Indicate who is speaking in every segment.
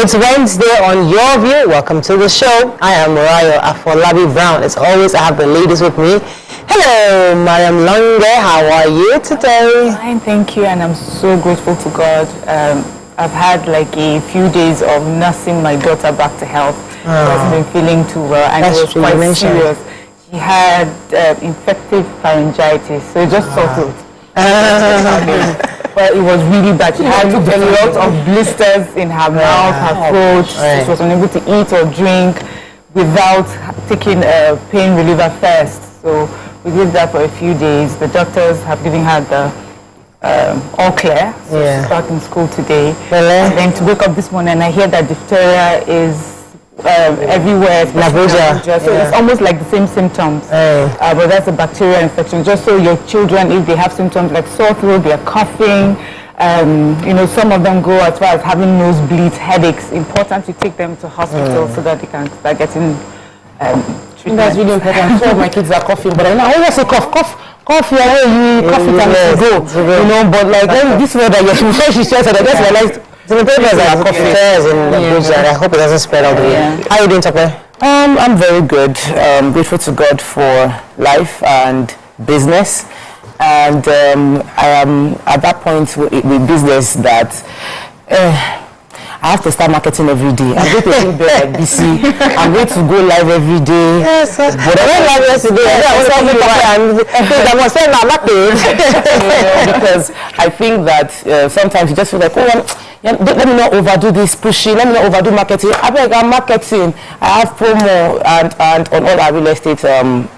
Speaker 1: It's Wednesday on Your View. Welcome to the show. I am Mariah Afolabi Brown. As always, I have the ladies with me. Hello, Mariam Longe. How are you today?
Speaker 2: Fine, thank you, and I'm so grateful to God. I've had like a few days of nursing my daughter back to health. She hasn't been feeling too well, and it was quite serious. She had infective pharyngitis, so it just sorted. But it was really bad. She had a lot of blisters in her mouth, her throat. She was unable to eat or drink without taking a pain reliever first. So we did that for a few days. The doctors have given her the all clear. So she's starting school today. And then to wake up this morning, and I hear that diphtheria is everywhere, in Abuja. So it's almost like the same symptoms, but that's a bacterial infection. Just so your children, if they have symptoms like sore throat, they're coughing, you know, some of them go as far as having nosebleeds, headaches. Important to take them to hospital so that they can start getting treatment.
Speaker 1: That's really important. Two of my kids are coughing, but I always say cough, you cough it and go, you know. But like this weather, she says that I just realized. The papers are affairs in Abuja, and I hope it doesn't spread all the way. How are you doing, Tope?
Speaker 3: I'm very good. Grateful to God for life and business. And I am at that point with business that I have to start marketing every day. I'm going to think like BC. I'm going to go live every day.
Speaker 1: Yes. But I went live yesterday. I was saying my market.
Speaker 3: Because I think that sometimes you just feel like, let me not overdo this pushing, let me not overdo marketing. I am marketing, I have promo, and on all our real estate,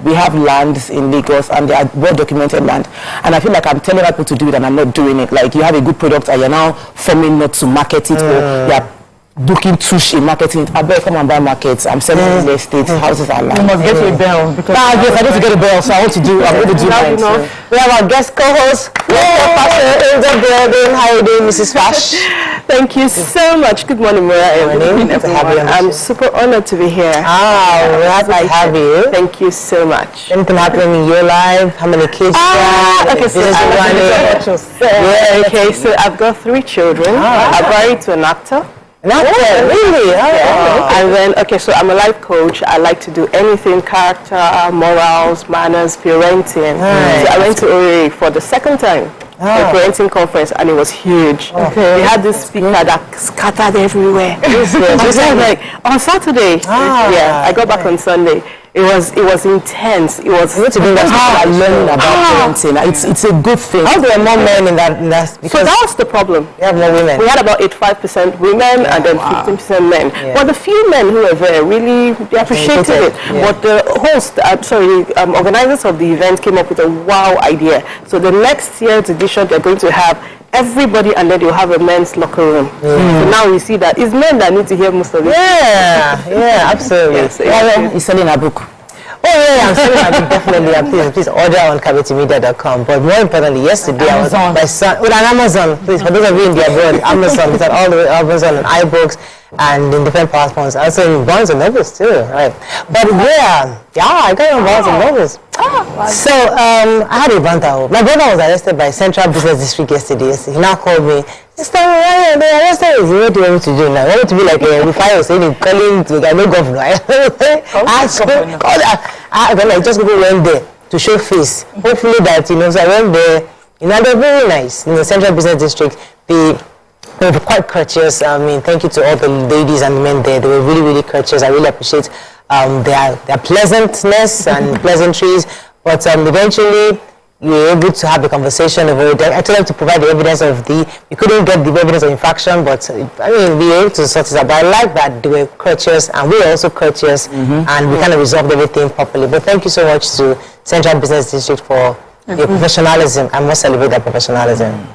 Speaker 3: we have lands in Lagos, and they are well-documented land. And I feel like I'm telling people to do it, and I'm not doing it. Like, you have a good product, and you're now forming not to market it, or you're looking tush in marketing. I better come and buy markets. I'm selling real estate, houses and land.
Speaker 2: You must get a bell. Because
Speaker 1: yes, I need to get a bell, so I'm going to do mine. We have our guest co-host, in the building. How are you doing, Mrs. Fash?
Speaker 4: Thank you so much. Good morning, Maria. I'm super honored to be here.
Speaker 1: We're happy to have you.
Speaker 4: Thank you so much.
Speaker 1: Anything happening in your life? How many kids?
Speaker 4: Okay, so I've got 3 children. I'm married to an actor.
Speaker 1: Really?
Speaker 4: And then, so I'm a life coach. I like to do anything, character, morals, manners, parenting. So I went to OA for the second time. The parenting conference, and it was huge. They had this speaker that scattered everywhere. I was like, on Saturday, I got back on Sunday. It was intense. It was
Speaker 3: learning about parenting. It's a good thing.
Speaker 1: How there are more men in that?
Speaker 4: So that was the problem.
Speaker 1: We have more women.
Speaker 4: We had about 85% women and then 15% men. But the few men who were there really appreciated it. But the host, organizers of the event came up with a wow idea. So the next year's edition, they're going to have everybody, and then you'll have a men's locker room. So now we see that it's men that need to hear most of it.
Speaker 1: Yeah, absolutely.
Speaker 3: You're selling a book.
Speaker 1: I'm selling a book, definitely. And please order on cavitymedia.com. But more importantly, yesterday I was my son with an Amazon. Please, for those of you in the abroad, Amazon. It's all the way Amazon and iBooks and in different platforms. Also in Barnes and Nobles too, right? But I got on Barnes and Nobles. So I had a banter. My brother was arrested by Central Business District yesterday. He now called me. They arrested me. What do you want me to do now? I want to be like a fire saying calling to no governor. I just went there to show face. Hopefully that, so I went there. They're very nice. In the Central Business District, they were quite courteous. Thank you to all the ladies and men there. They were really, really courteous. I really appreciate their pleasantness and pleasantries. But eventually, we were able to have a conversation over it. I told them to provide the evidence we couldn't get the evidence of infraction, but we were able to sort it out. But I like that they were courteous, and we were also courteous, and we kind of resolved everything properly. But thank you so much to Central Business District for your professionalism. I must celebrate that professionalism.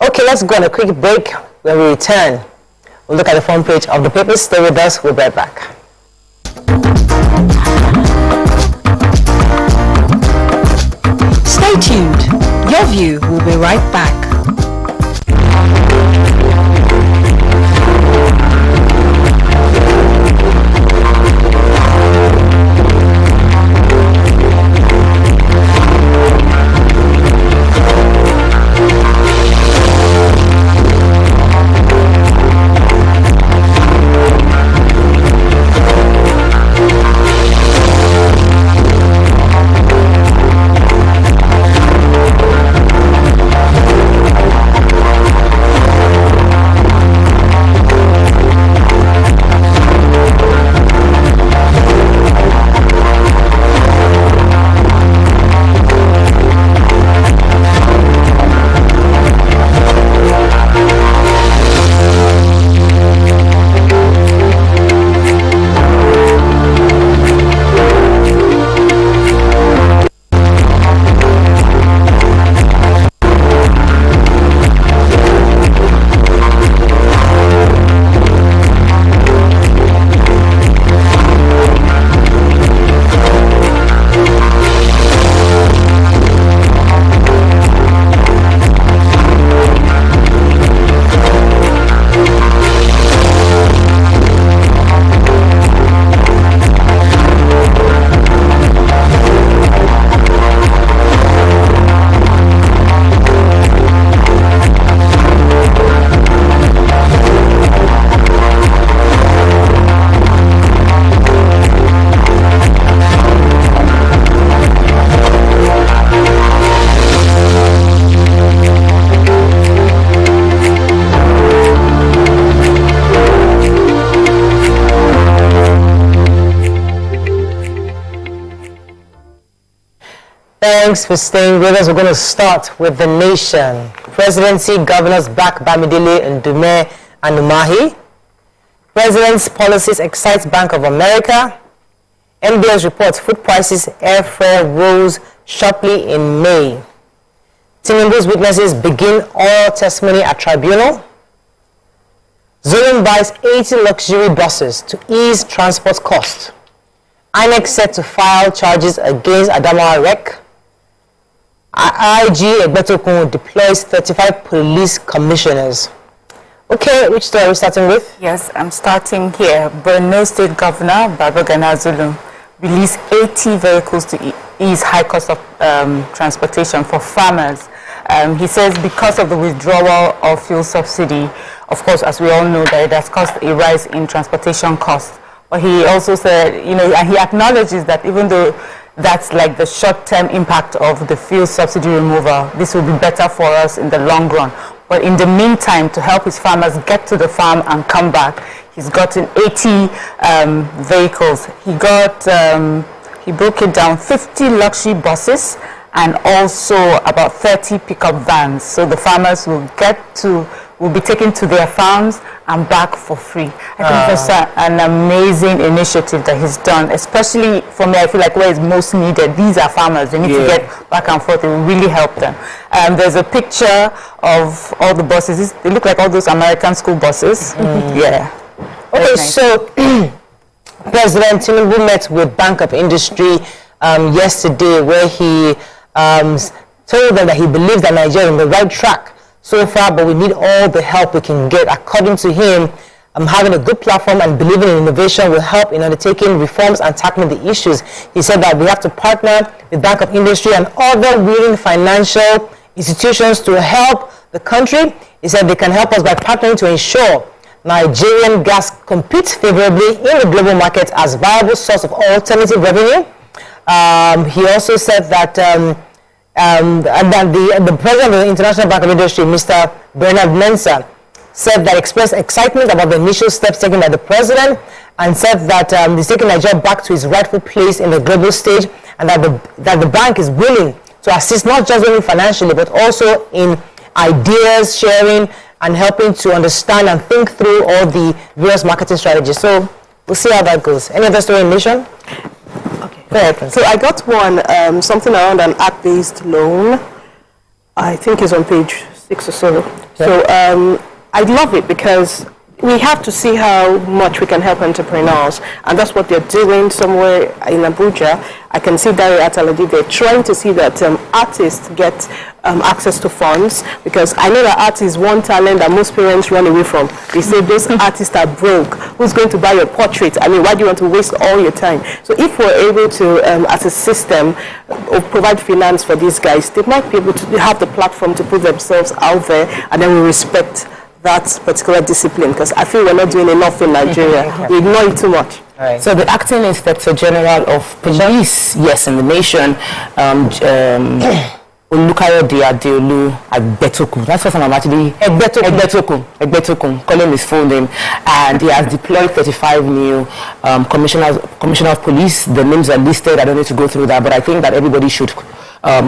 Speaker 1: Okay, let's go on a quick break. When we return, we'll look at the front page of the papers. Stay with us. We'll be right back.
Speaker 5: Stay tuned. Your View will be right back.
Speaker 1: Thanks for staying with us. We're going to start with the nation. Presidency governors back Bamidele, Ndume, and Umahi. President's policies excites Bank of America. NBS reports food prices, airfare rose sharply in May. Tinubu's witnesses begin oral testimony at tribunal. Zulum buys 80 luxury buses to ease transport costs. INEC set to file charges against Adamawa Rec. IG Egbetokun deploys 35 police commissioners. Okay, which story are we starting with?
Speaker 2: Yes, I'm starting here. Borno State Governor Babagana Zulum released 80 vehicles to ease high cost of transportation for farmers. He says because of the withdrawal of fuel subsidy, of course, as we all know, that it has caused a rise in transportation costs. But he also said, and he acknowledges that even though that's like the short-term impact of the fuel subsidy removal, this will be better for us in the long run. But in the meantime, to help his farmers get to the farm and come back, he's gotten 80 vehicles. He broke it down, 50 luxury buses and also about 30 pickup vans. So the farmers will be taken to their farms and back for free. I think that's an amazing initiative that he's done, especially for me. I feel like where it's most needed. These are farmers. They need to get back and forth. It will really help them. There's a picture of all the buses. They look like all those American school buses. Yeah.
Speaker 1: Okay, nice. So President Tinubu met with Bank of Industry yesterday, where he told them that he believes that Nigeria is on the right track so far, but we need all the help we can get. According to him, having a good platform and believing in innovation will help in undertaking reforms and tackling the issues. He said that we have to partner with Bank of Industry and other leading financial institutions to help the country. He said they can help us by partnering to ensure Nigerian gas competes favorably in the global market as viable source of alternative revenue. He also said that the president of the International Bank of Industry, Mr. Bernard Mensah, said that expressed excitement about the initial steps taken by the president and said that he's taking Nigeria back to its rightful place in the global stage, and that the bank is willing to assist not just only financially but also in ideas sharing and helping to understand and think through all the various marketing strategies. So we'll see how that goes. Any other story in Nation?
Speaker 4: So I got one, something around an app-based loan. I think it's on page 6 or so. So I love it because we have to see how much we can help entrepreneurs, and that's what they're doing somewhere in Abuja. I can see Dari Ataladi, they're trying to see that artists get access to funds, because I know that art is one talent that most parents run away from. They say those artists are broke. Who's going to buy your portrait? I mean, why do you want to waste all your time? So if we're able to, as a system, provide finance for these guys, they might be able to have the platform to put themselves out there, and then we respect that particular discipline, because I feel we're not doing enough in Nigeria. We ignore it too much.
Speaker 3: Right. So the acting inspector general of police, yes, in the nation, Olukayode Adeolu Egbetokun. That's what I'm actually Egbetokun, calling his full name, and he has deployed 35 new commissioner of police. The names are listed. I don't need to go through that, but I think that everybody should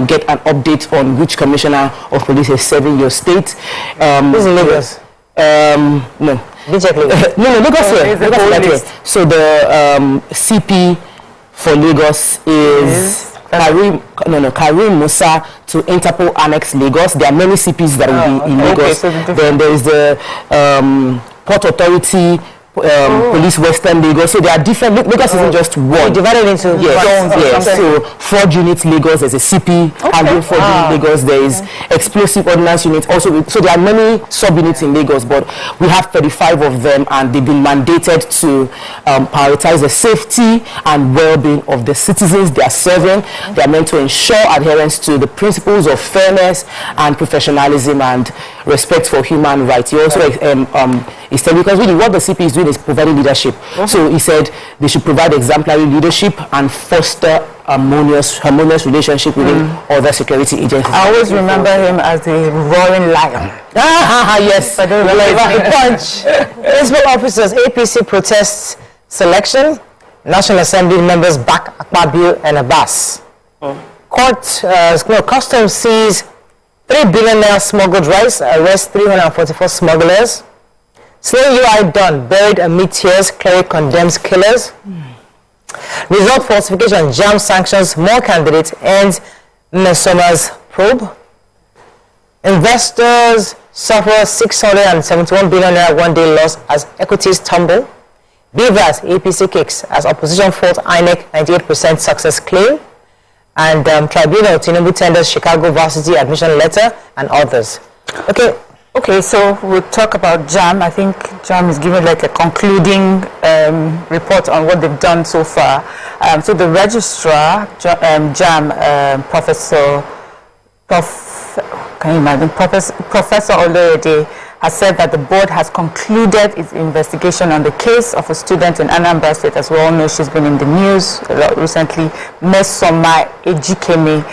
Speaker 3: get an update on which commissioner of police is serving your state.
Speaker 1: Who's in Lagos?
Speaker 3: No.
Speaker 1: No,
Speaker 3: Lagos here. So the CP for Lagos is Karim Musa to Interpol Annex Lagos. There are many CPs that will be in Lagos. Then there is the Port Authority Police Western Lagos. So there are different. Lagos isn't just one.
Speaker 1: Divided into
Speaker 3: zones. Yes. So fraud unit Lagos, there's a CP. Handling fraud unit Lagos, there is explosive ordnance unit. Also, so there are many sub-units in Lagos, but we have 35 of them, and they've been mandated to prioritize the safety and well-being of the citizens they are serving. They are meant to ensure adherence to the principles of fairness and professionalism and respect for human rights. He also he said, because really what the CP is doing is providing leadership. So he said they should provide exemplary leadership and foster harmonious relationship within other security agencies.
Speaker 2: I always remember him as the roaring lion.
Speaker 1: Yes. I don't remember Punch. Facebook officers, APC protests selection. National Assembly members back Akpabio and Abbas. Customs sees 3 billion naira smuggled rice, arrests 344 smugglers. Slay UI done, buried amid tears, cleric condemns killers. Result falsification, JAMB sanctions more candidates, ends Messoma's probe. Investors suffer 671 billion naira one-day loss as equities tumble. BVAS APC kicks as opposition fought INEC 98% success claim. And tribunal Tinubu tenders Chicago varsity admission letter and others.
Speaker 2: Okay, so we'll talk about JAMB. I think JAMB is giving like a concluding report on what they've done so far. So the registrar, JAMB, Professor Oloyede, has said that the board has concluded its investigation on the case of a student in Anambra State. As we all know, she's been in the news a lot recently, Mesoma Ejikeme.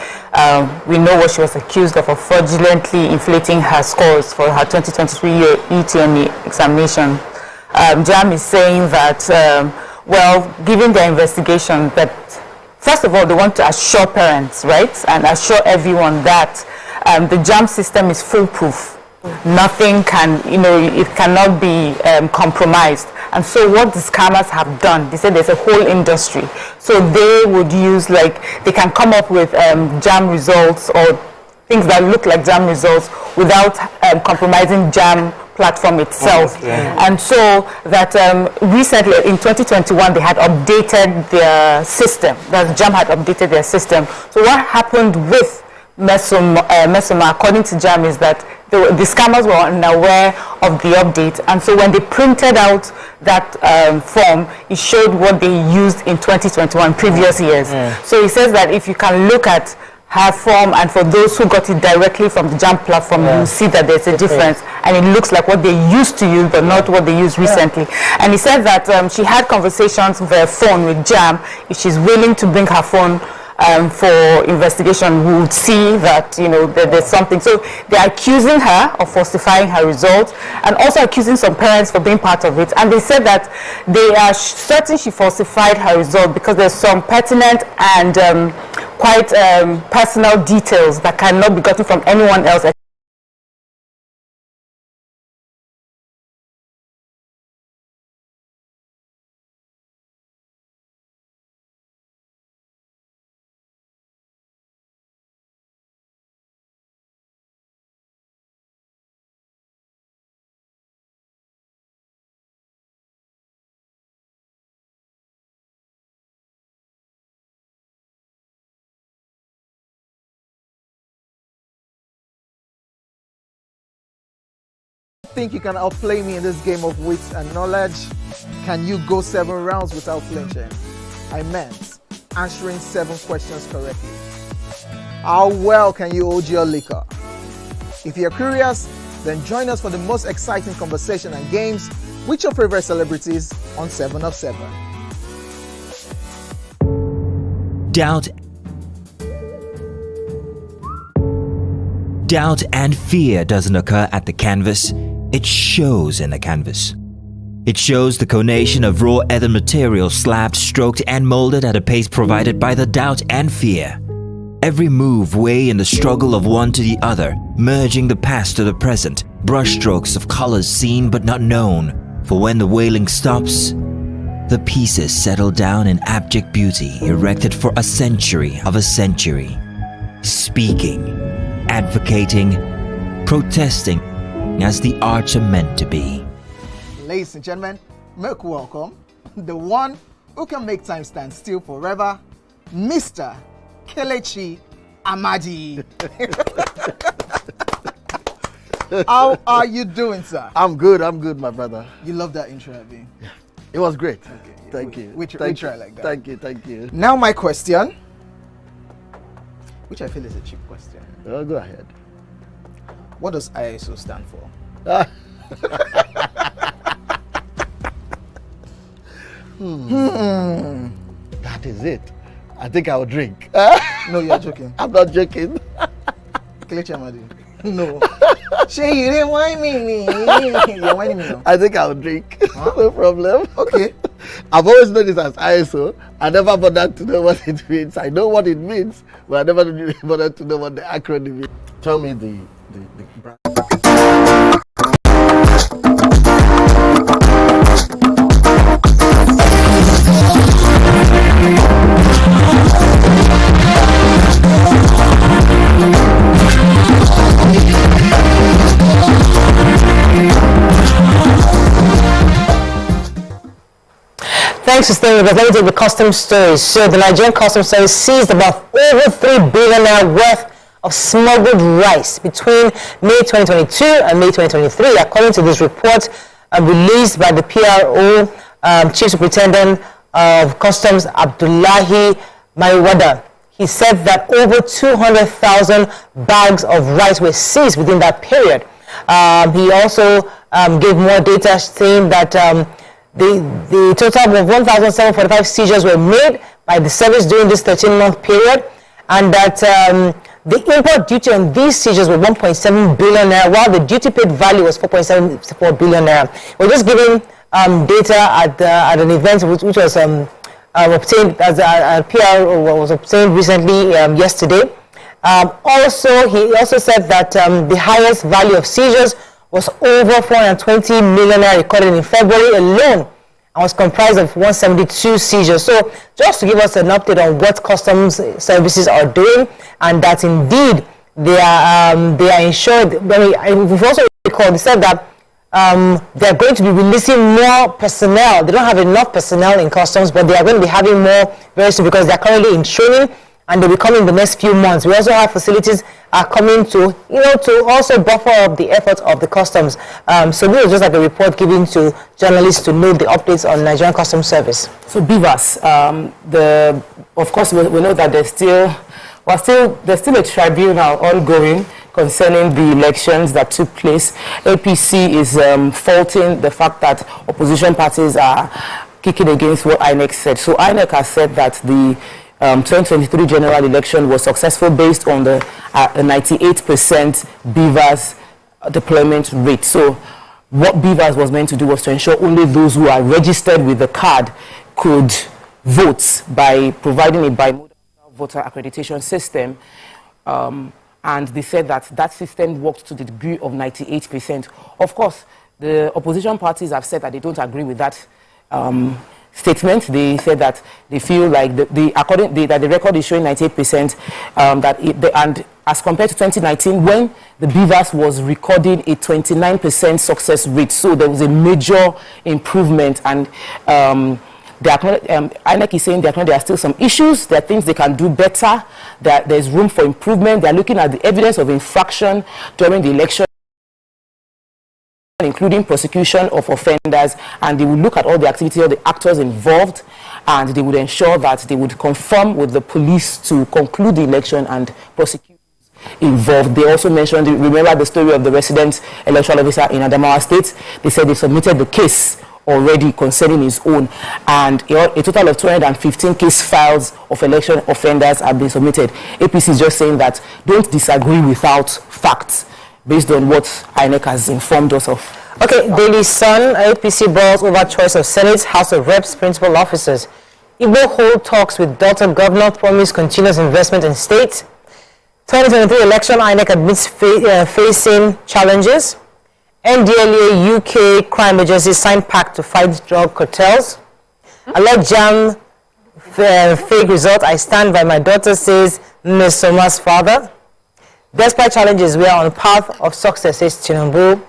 Speaker 2: We know what she was accused of fraudulently inflating her scores for her 2023 year ETME examination. JAMB is saying that, given their investigation, that first of all, they want to assure parents, right, and assure everyone that the JAMB system is foolproof. Nothing can, it cannot be compromised. And so what the scammers have done, they said there's a whole industry. So they would use, they can come up with JAMB results or things that look like JAMB results without compromising JAMB platform itself. And so that recently in 2021 they had updated their system. That JAMB had updated their system. So what happened with Mesoma, according to JAMB, is that the scammers were unaware of the update, and so when they printed out that form, it showed what they used in 2021, previous years. So he says that if you can look at her form, and for those who got it directly from the JAMB platform, you see that there's a difference, and it looks like what they used to use, but not what they used recently. And he said that she had conversations via phone with JAMB. If she's willing to bring her phone for investigation, we would see that that there's something. So they're accusing her of falsifying her results, and also accusing some parents for being part of it. And they said that they are certain she falsified her result because there's some pertinent and quite personal details that cannot be gotten from anyone else.
Speaker 6: Think you can outplay me in this game of wits and knowledge? Can you go 7 rounds without flinching? I meant answering 7 questions correctly. How well can you hold your liquor? If you're curious, then join us for the most exciting conversation and games with your favorite celebrities on 7 of 7.
Speaker 7: Doubt and fear doesn't occur at the canvas. It shows in the canvas. It shows the conation of raw ether material slabbed, stroked, and molded at a pace provided by the doubt and fear. Every move way in the struggle of one to the other, merging the past to the present, brushstrokes of colors seen but not known. For when the wailing stops, the pieces settle down in abject beauty erected for a century of a century. Speaking, advocating, protesting as the arts are meant to be.
Speaker 6: Ladies and gentlemen, make welcome the one who can make time stand still forever, Mr. Kelechi Amadi. How are you doing, sir?
Speaker 8: I'm good, my brother.
Speaker 6: You love that intro, Abby?
Speaker 8: Yeah. It was great.
Speaker 6: Okay,
Speaker 8: Thank you.
Speaker 6: We try like that.
Speaker 8: Thank you.
Speaker 6: Now my question, which I feel is a cheap question.
Speaker 8: Oh, go ahead.
Speaker 6: What does ISO stand for?
Speaker 8: That is it. I think I'll drink.
Speaker 6: No, you're joking.
Speaker 8: I'm not joking.
Speaker 6: Kelechi Amadi. No. Shay, you didn't whine me. You're whining me now.
Speaker 8: I think I'll drink.
Speaker 6: Huh?
Speaker 8: No problem.
Speaker 6: Okay.
Speaker 8: I've always known it as ISO. I never bothered to know what it means. I know what it means, but I never really bothered to know what the acronym is. Tell me the brand.
Speaker 1: Thanks for staying with us. Let me take the customs story. So the Nigerian Customs Service seized about over 3 billion naira worth of smuggled rice between May 2022 and May 2023, according to this report released by the PRO Chief Superintendent of Customs Abdullahi Maiwada. He said that over 200,000 bags of rice were seized within that period. He also gave more data saying that the total of 1,745 seizures were made by the service during this 13-month period, and that the import duty on these seizures was 1.7 billion naira, while the duty paid value was 4.74 billion naira. We're just giving data at an event which was obtained as a PR was obtained recently yesterday. Also, he also said that the highest value of seizures was over 420 million naira recorded in February alone, and was comprised of 172 seizures. So just to give us an update on what customs services are doing, and that indeed they are insured. We've also recalled, they said that they're going to be releasing more personnel. They don't have enough personnel in customs, but they are going to be having more very soon because they're currently in training, and they'll be coming in the next few months. We also have facilities are coming to, to also buffer up the efforts of the customs. So this is just like a report given to journalists to know the updates on Nigerian Customs Service.
Speaker 3: So BVAS, of course, we know that there's still a tribunal ongoing concerning the elections that took place. APC is faulting the fact that opposition parties are kicking against what INEC said. So INEC has said that the 2023 general election was successful based on the 98% BVAS deployment rate. So what BVAS was meant to do was to ensure only those who are registered with the card could vote by providing a bimodal voter accreditation system. And they said that that system worked to the degree of 98%. Of course, the opposition parties have said that they don't agree with that statement. They said that they feel like that the record is showing 98%, and as compared to 2019, when the BVAS was recording a 29% success rate, so there was a major improvement. And INEC is saying that there are still some issues, there are things they can do better, that there's room for improvement. They're looking at the evidence of infraction during the election, including prosecution of offenders, and they will look at all the activity of the actors involved, and they would ensure that they would confirm with the police to conclude the election and prosecute involved. They also mentioned, remember the story of the resident electoral officer in Adamawa State? They said they submitted the case already concerning his own, and a total of 215 case files of election offenders have been submitted. APC is just saying that don't disagree without facts, based on what INEC has informed us of.
Speaker 1: Okay, Daily Sun, APC balls over choice of Senate, House of Reps, principal officers. Igbo hold talks with Delta governor, promise continuous investment in state. 2023 election, INEC admits facing challenges. NDLA UK crime agency signed pact to fight drug cartels. Alleged JAMB fake result, I stand by my daughter, says Ms. Soma's father. Despite challenges, we are on path of success, says Tinubu.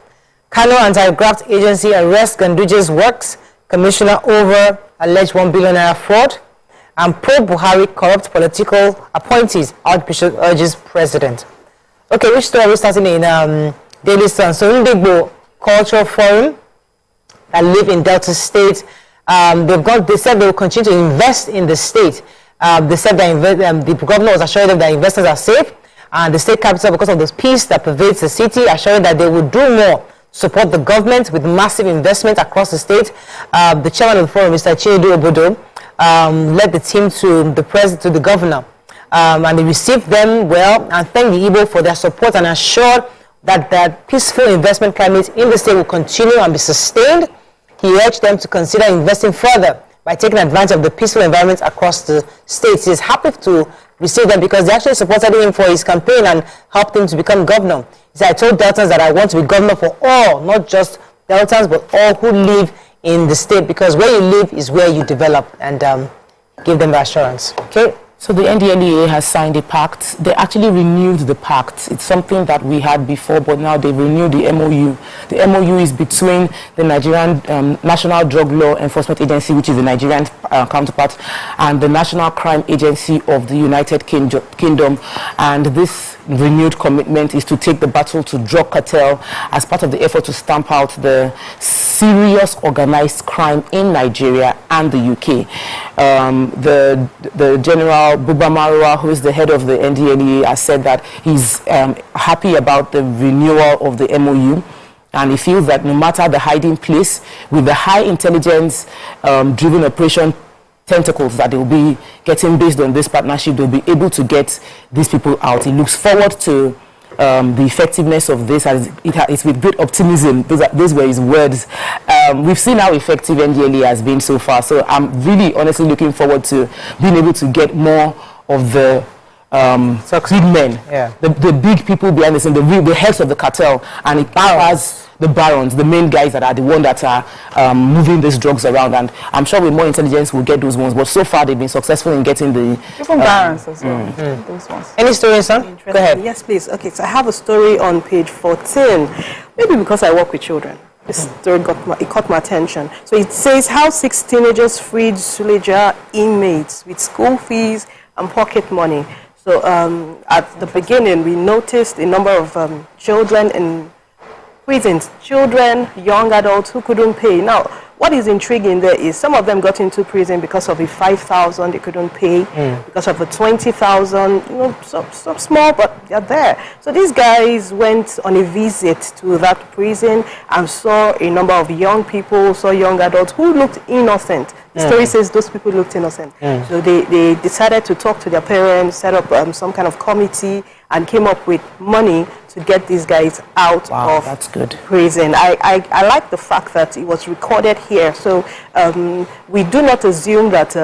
Speaker 1: Kano Anti-Graft Agency arrests Ganduje's works commissioner over alleged 1 billion naira fraud. And pro-Buhari corrupt political appointees, Archbishop urges president. Okay, which story are we starting in Daily Sun? So Ndigbo Cultural Forum that live in Delta State, they said they will continue to invest in the state. They said that the governor was assuring them that investors are safe. And the state capital, because of the peace that pervades the city, assuring that they would do more to support the government with massive investment across the state. The chairman of the forum, Mr. Chinedu Obodo, led the team to the governor, and they received them well and thanked the Igbo for their support and assured that that peaceful investment climate in the state will continue and be sustained. He urged them to consider investing further by taking advantage of the peaceful environment across the states. He's happy to receive them because they actually supported him for his campaign and helped him to become governor. He said, I told Deltans that I want to be governor for all, not just Deltans, but all who live in the state, because where you live is where you develop, and give them the assurance. Okay.
Speaker 3: So the NDLEA has signed a pact. They actually renewed the pact. It's something that we had before, but now they've renewed the MOU. The MOU is between the Nigerian National Drug Law Enforcement Agency, which is the Nigerian counterpart, and the National Crime Agency of the United Kingdom. And this renewed commitment is to take the battle to drug cartel as part of the effort to stamp out the serious organized crime in Nigeria and the UK. The General Buba Marwa, who is the head of the NDLEA, has said that he's happy about the renewal of the MOU, and he feels that no matter the hiding place, with the high intelligence driven operation tentacles that they'll be getting based on this partnership, they'll be able to get these people out. He looks forward to the effectiveness of this, as it's with great optimism. Those were his words. We've seen how effective NDLEA has been so far, so I'm really honestly looking forward to being able to get more of the big men, the big people behind the scene, the heads of the cartel, and it powers the barons, the main guys that are the ones that are moving these drugs around. And I'm sure with more intelligence we'll get those ones, but so far they've been successful in getting the
Speaker 2: different barons as well. Those ones.
Speaker 1: Any stories, son? Go ahead.
Speaker 4: Yes, please. Okay, so I have a story on page 14. Maybe because I work with children. This story caught my attention. So it says how 6 teenagers freed Suleja inmates with school fees and pocket money. So at the beginning, we noticed a number of children in prisons, children, young adults who couldn't pay. Now, what is intriguing there is some of them got into prison because of a 5,000 they couldn't pay, because of a 20,000, you know, so small, but they're there. So these guys went on a visit to that prison and saw a number of young people, saw young adults who looked innocent. The story says those people looked innocent. So they decided to talk to their parents, set up some kind of committee, and came up with money to get these guys out of prison. I like the fact that it was recorded here. So we do not assume that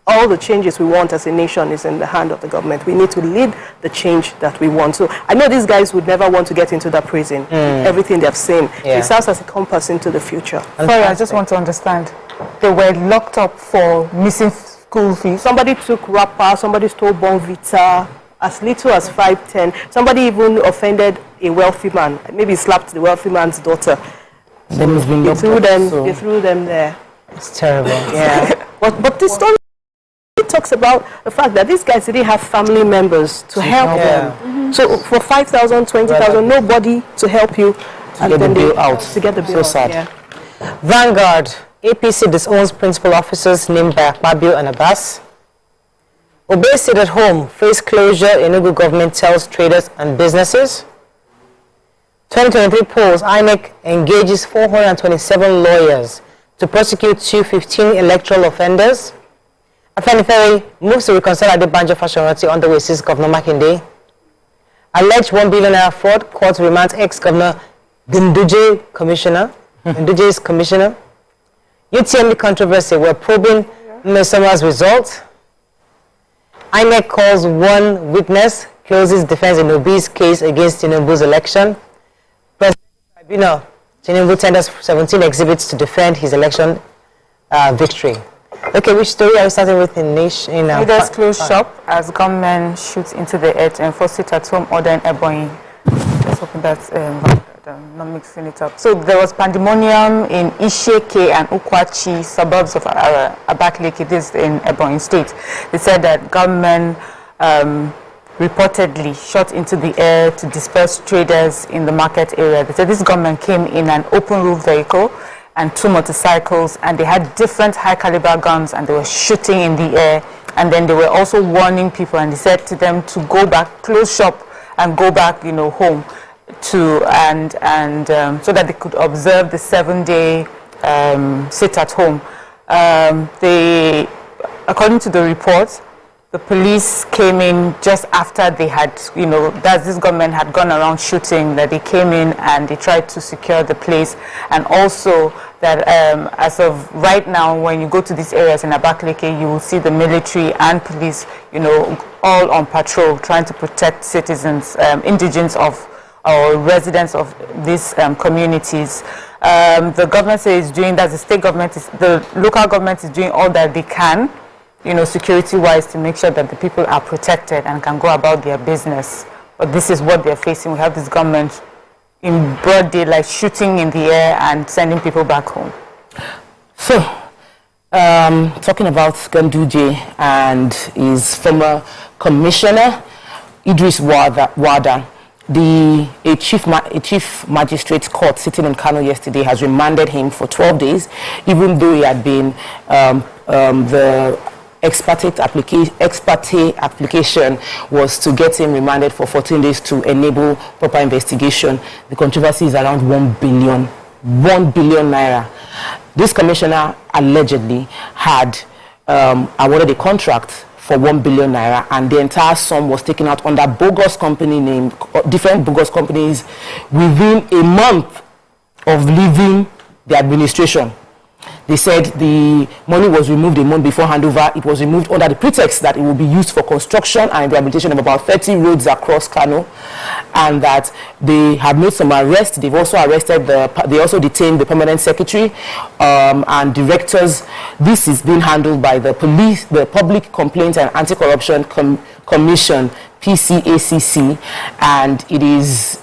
Speaker 4: all the changes we want as a nation is in the hand of the government. We need to lead the change that we want. So I know these guys would never want to get into that prison. Everything they've seen. It serves as a compass into the future.
Speaker 2: Sorry, I just want to understand. They were locked up for missing school fees.
Speaker 4: Somebody took wrapper, somebody stole Bonvita, as little as 5-10. Somebody even offended a wealthy man. Maybe slapped the wealthy man's daughter.
Speaker 1: They
Speaker 4: threw them there.
Speaker 1: It's terrible.
Speaker 4: Yeah. but this story talks about the fact that these guys didn't have family members to help them. So for 5,000, 20,000, nobody to help you
Speaker 3: to get the bill out.
Speaker 4: To get the bill out.
Speaker 3: sad.
Speaker 4: Yeah.
Speaker 1: Vanguard. APC disowns principal officers named by Akpabio and Abbas. Obey sit at home, face closure, Enugu government tells traders and businesses. 2023 polls, INEC engages 427 lawyers to prosecute 215 electoral offenders. Afenifere moves to reconcile Adebanjo Fashion on the way since Governor Makinde. Alleged $1 billion fraud, court remands ex-governor Gunduje's commissioner. UTMB controversy, we're probing Mesama's result. INEC calls one witness, closes defense in Obi's case against Tinubu's election. President Tribunal, Tinubu tenders 17 exhibits to defend his election victory. Okay, which story are we starting with in Nation?
Speaker 2: Leaders close shop as gunmen shoot into the air to enforce it-at-home order in Ebonyi. Let's hoping that's not mixing it up. So there was pandemonium in Isheke and Ukwachi, suburbs of Abakaliki, this in Ebonyi State. They said that gunmen reportedly shot into the air to disperse traders in the market area. They said this gunmen came in an open-roof vehicle and 2 motorcycles, and they had different high-caliber guns, and they were shooting in the air. And then they were also warning people, and they said to them to go back, close shop, and go back, home. So that they could observe the 7-day sit at home. According to the report, the police came in just after they had, this gunman had gone around shooting, that they came in and they tried to secure the place. And also that as of right now, when you go to these areas in Abakaliki, you will see the military and police, all on patrol, trying to protect citizens, indigents of or residents of these communities. The government says doing that. The local government is doing all that they can, security-wise, to make sure that the people are protected and can go about their business. But this is what they're facing. We have this government in broad daylight shooting in the air and sending people back home.
Speaker 3: So, talking about Ganduje and his former commissioner, Idris Wada, a chief magistrate's court sitting in Kano yesterday has remanded him for 12 days, even though he had been the ex parte application was to get him remanded for 14 days to enable proper investigation. The controversy is around 1 billion naira. This commissioner allegedly had awarded a contract for 1 billion naira, and the entire sum was taken out under bogus company name, different bogus companies, within a month of leaving the administration. They said the money was removed a month before handover. It was removed under the pretext that it will be used for construction and rehabilitation of about 30 roads across Kano, and that they have made some arrests. They've also arrested they also detained the permanent secretary and directors. This is being handled by the police, the Public Complaints and Anti-Corruption Commission, PCACC, and it is.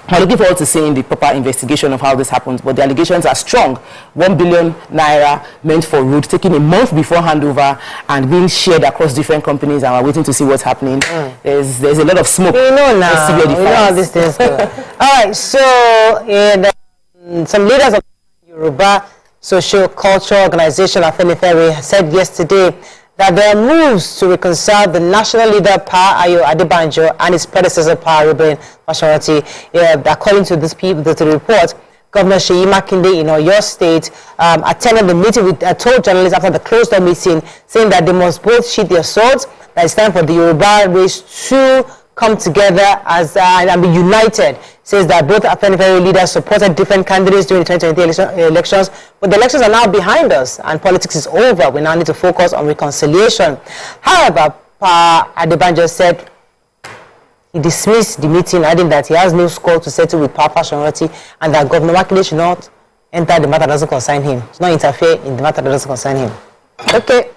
Speaker 3: I'm looking forward to seeing the proper investigation of how this happens, but the allegations are strong. 1 billion naira meant for road, taking a month before handover and being shared across different companies, and we're waiting to see what's happening. There's a lot of smoke.
Speaker 1: We know now. We know how this things go. All right, so some leaders of Yoruba social culture organization, Afenifere, said yesterday that there are moves to reconcile the national leader Pa Ayo Adebanjo and his predecessor Pa Ruben Fashoranti. According to this people, the report, Governor Seyi Makinde in Oyo State attended the meeting with told journalists after the closed-door meeting, saying that they must both sheath their swords. That it's time for the Yoruba race to come together and be united. Says that both Afenifere leaders supported different candidates during the 2020 elections, but the elections are now behind us and politics is over. We now need to focus on reconciliation. However, Pa Adebanjo said he dismissed the meeting, adding that he has no score to settle with Pa Fashoranti and that Governor Makinde should not enter the matter that doesn't concern him. Should not interfere in the matter that doesn't concern him. Okay,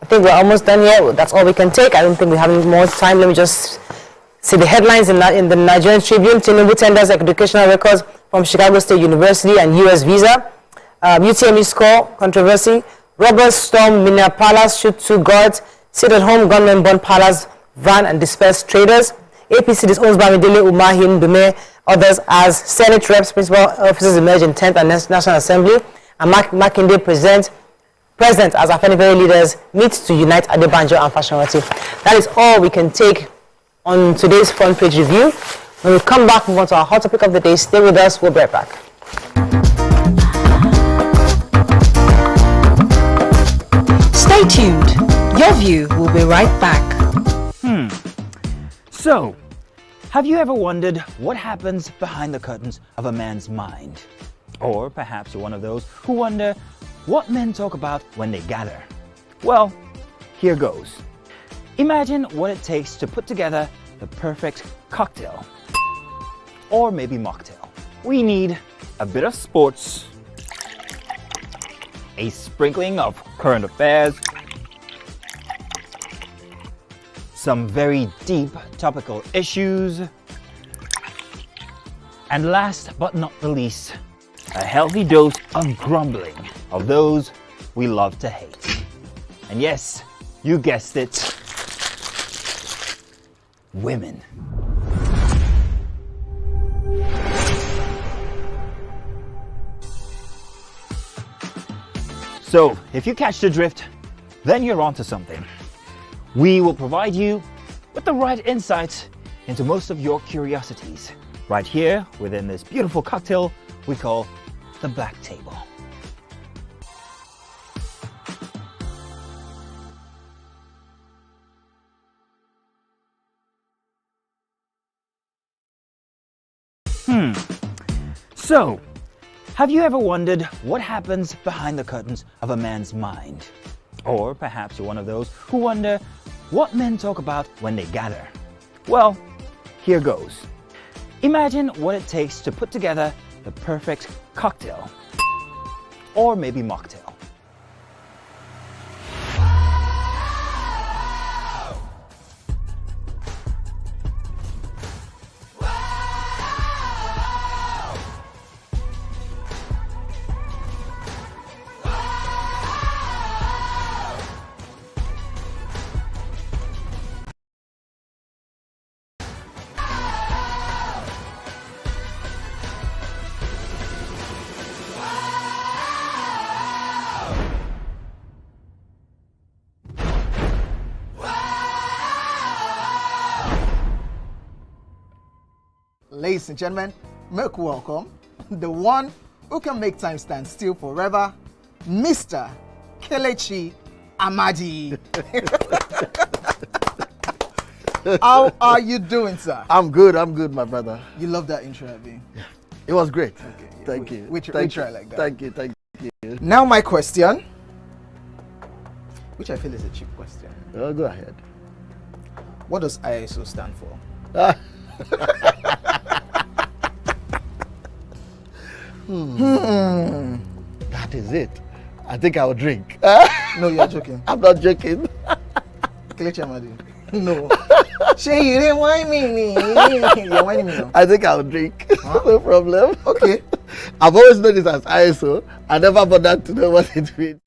Speaker 1: I think we're almost done here. That's all we can take. I don't think we have any more time. Let me just see the headlines in the Nigerian Tribune. Tinubu tenders educational records from Chicago State University and US visa. UTME score controversy. Robbers storm Mina Palace, shoot 2 guards. Sit-at-home gunmen burn Palace van and disperse traders. APC disowns Bamidele Umahi Ndume. Others as Senate reps, principal officers emerge in 10th and National Assembly. And Makinde present as Afenifere leaders meet to unite Adebanjo and Fashoranti. That is all we can take on today's front page review. When we come back, move on to our hot topic of the day. Stay with us. We'll be right back.
Speaker 5: Stay tuned. Your View will be right back.
Speaker 9: So, have you ever wondered what happens behind the curtains of a man's mind? Or perhaps you're one of those who wonder what men talk about when they gather. Well, here goes. Imagine what it takes to put together the perfect cocktail, or maybe mocktail. We need a bit of sports, a sprinkling of current affairs, some very deep topical issues, and last but not the least, a healthy dose of grumbling of those we love to hate. And yes, you guessed it, women. So, if you catch the drift, then you're onto something. We will provide you with the right insights into most of your curiosities, right here within this beautiful cocktail we call the Black Table. So, Have you ever wondered what happens behind the curtains of a man's mind? Or perhaps you're one of those who wonder what men talk about when they gather. Well, here goes. Imagine what it takes to put together the perfect cocktail. Or maybe mocktail.
Speaker 6: Ladies and gentlemen, make welcome the one who can make time stand still forever, Mr. Kelechi Amadi. How are you doing, sir?
Speaker 8: I'm good, my brother.
Speaker 6: You love that intro, Abby?
Speaker 8: Yeah. It was great.
Speaker 6: Okay, yeah,
Speaker 8: Thank you.
Speaker 6: We try like that.
Speaker 8: Thank you.
Speaker 6: Now my question, which I feel is a cheap question.
Speaker 8: Oh, go ahead.
Speaker 6: What does ISO stand for?
Speaker 8: That is it. I think I'll drink.
Speaker 6: No, you're joking.
Speaker 8: I'm not joking.
Speaker 6: Kelechi Amadi. No. Shay, you didn't whine me. You're whining me now.
Speaker 8: I think I'll drink. Huh? No problem.
Speaker 6: Okay.
Speaker 8: I've always known this as ISO. I never bothered to know what it means.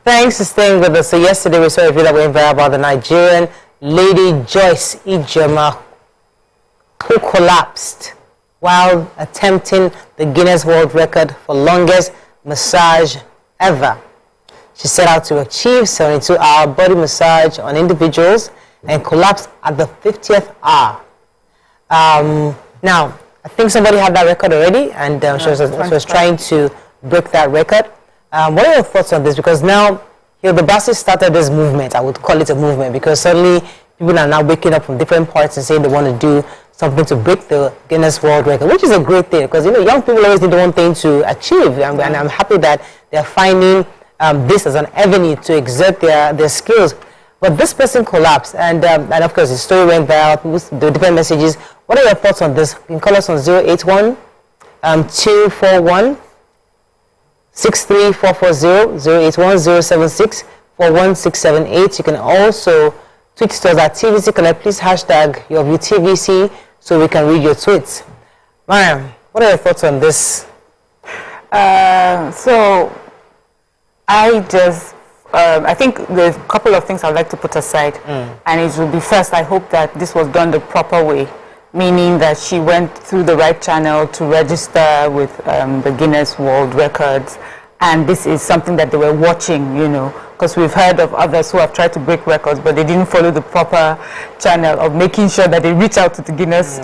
Speaker 1: Thanks for staying with us. So yesterday we saw a video that went viral about the Nigerian lady Joyce Ijoma, who collapsed while attempting the Guinness World Record for longest massage ever. She set out to achieve 72-hour body massage on individuals and collapsed at the 50th hour. Now, I think somebody had that record already, and she was trying to break that record. What are your thoughts on this? Because now, the Bassi started this movement. I would call it a movement because suddenly people are now waking up from different parts and saying they want to do something to break the Guinness World Record, which is a great thing because young people always need one thing to achieve, and I'm happy that they're finding this as an avenue to exert their skills. But this person collapsed, and of course the story went viral. The different messages. What are your thoughts on this? You can call us on 081 241 63440 081 41678. You can also tweet to us at TVC Connect. Please hashtag YourViewTVC so we can read your tweets. Mariam, what are your thoughts on this?
Speaker 2: So I think there's a couple of things I'd like to put aside, and it will be first, I hope that this was done the proper way, meaning that she went through the right channel to register with the Guinness World Records, and this is something that they were watching, because we've heard of others who have tried to break records, but they didn't follow the proper channel of making sure that they reach out to the Guinness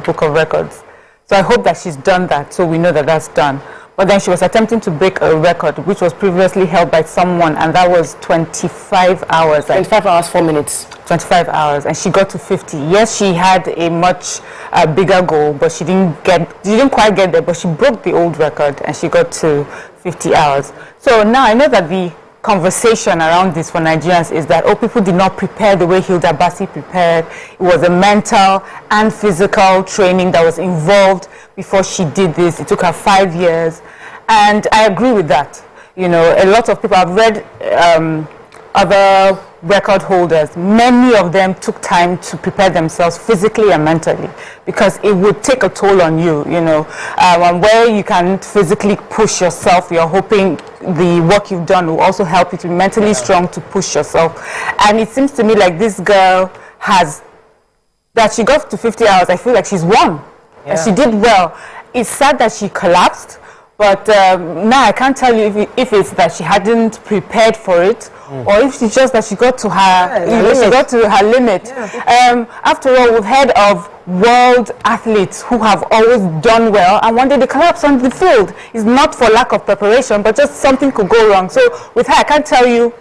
Speaker 2: Book of Records. So I hope that she's done that, so we know that that's done. But then she was attempting to break a record which was previously held by someone, and that was 25 hours.
Speaker 3: 25 hours, 4 minutes.
Speaker 2: 25 hours, and she got to 50. Yes, she had a much bigger goal, but she didn't quite get there, but she broke the old record and she got to 50 hours. So now I know that the conversation around this for Nigerians is that, people did not prepare the way Hilda Bassi prepared. It was a mental and physical training that was involved before she did this. It took her 5 years, and I agree with that. A lot of people, I've read other record holders, many of them took time to prepare themselves physically and mentally, because it would take a toll on you, and where you can physically push yourself, you're hoping the work you've done will also help you to be mentally strong to push yourself. And it seems to me like this girl that she got to 50 hours, I feel like she's won. And she did well. It's sad that she collapsed, but now I can't tell you if it's that she hadn't prepared for it, or if it's just that she got to her limit. After all, we've heard of world athletes who have always done well, and one day they collapse on the field. It's not for lack of preparation, but just something could go wrong. So with her, I can't tell you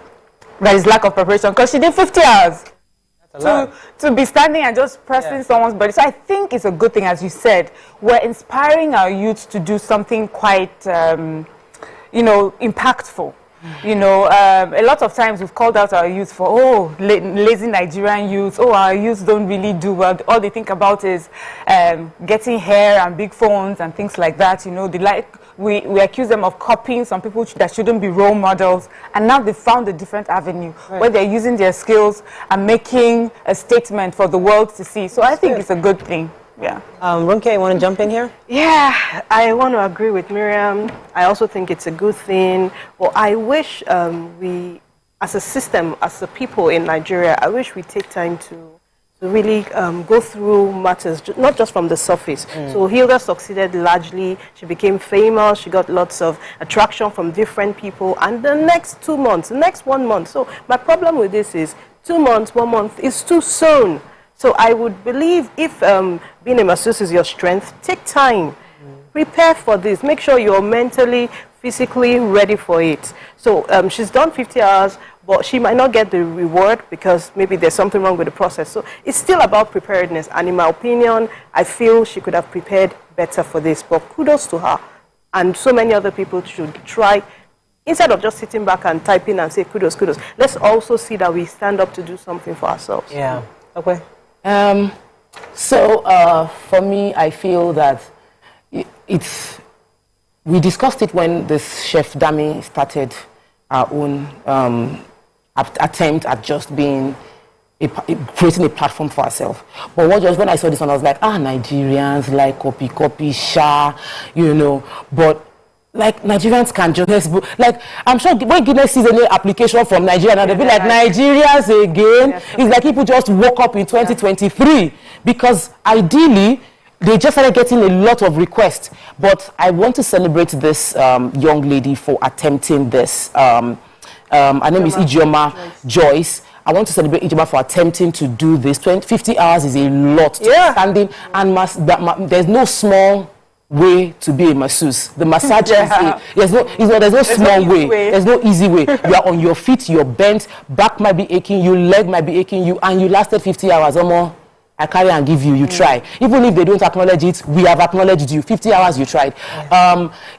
Speaker 2: that it's lack of preparation, because she did 50 hours. To be standing and just pressing someone's body. So I think it's a good thing, as you said. We're inspiring our youth to do something quite, impactful. A lot of times we've called out our youth for, lazy Nigerian youth, our youth don't really do well. All they think about is getting hair and big phones and things like that. We accuse them of copying some people that shouldn't be role models, and now they've found a different avenue where they're using their skills and making a statement for the world to see. So I think it's a good thing. Yeah.
Speaker 1: Ronke, you want to jump in here?
Speaker 4: Yeah, I want to agree with Miriam. I also think it's a good thing. Well, I wish we, as a system, as a people in Nigeria, I wish we take time to really go through matters, not just from the surface. So Hilda succeeded largely. She became famous. She got lots of attraction from different people. And the next 2 months, the next 1 month. So my problem with this is 2 months, 1 month is too soon. So I would believe if being a masseuse is your strength, take time. Prepare for this. Make sure you're mentally, physically ready for it. So she's done 50 hours, but she might not get the reward because maybe there's something wrong with the process. So it's still about preparedness. And in my opinion, I feel she could have prepared better for this. But kudos to her. And so many other people should try, instead of just sitting back and typing and say kudos, kudos, let's also see that we stand up to do something for ourselves.
Speaker 1: Yeah. Okay.
Speaker 3: For me, I feel that we discussed it when this chef Dami started our own attempt at just being creating a platform for ourselves. But when I saw this one, I was like, Nigerians like copy, but like Nigerians can just, like, I'm sure when Guinness sees any application from Nigeria, they'll be like, Nigerians again. It's like people just woke up in 2023 because ideally they just started getting a lot of requests. But I want to celebrate this young lady for attempting this. Her name is Ijeoma Joyce. I want to celebrate Ijeoma for attempting to do this. 50 hours is a lot. Standing and there's no small way to be a masseuse. The massage there's no small way. There's no easy way. You are on your feet, you're bent, back might be aching you, leg might be aching you, and you lasted 50 hours or more. I carry and give you, you try. Even if they don't acknowledge it, we have acknowledged you. 50 hours you tried.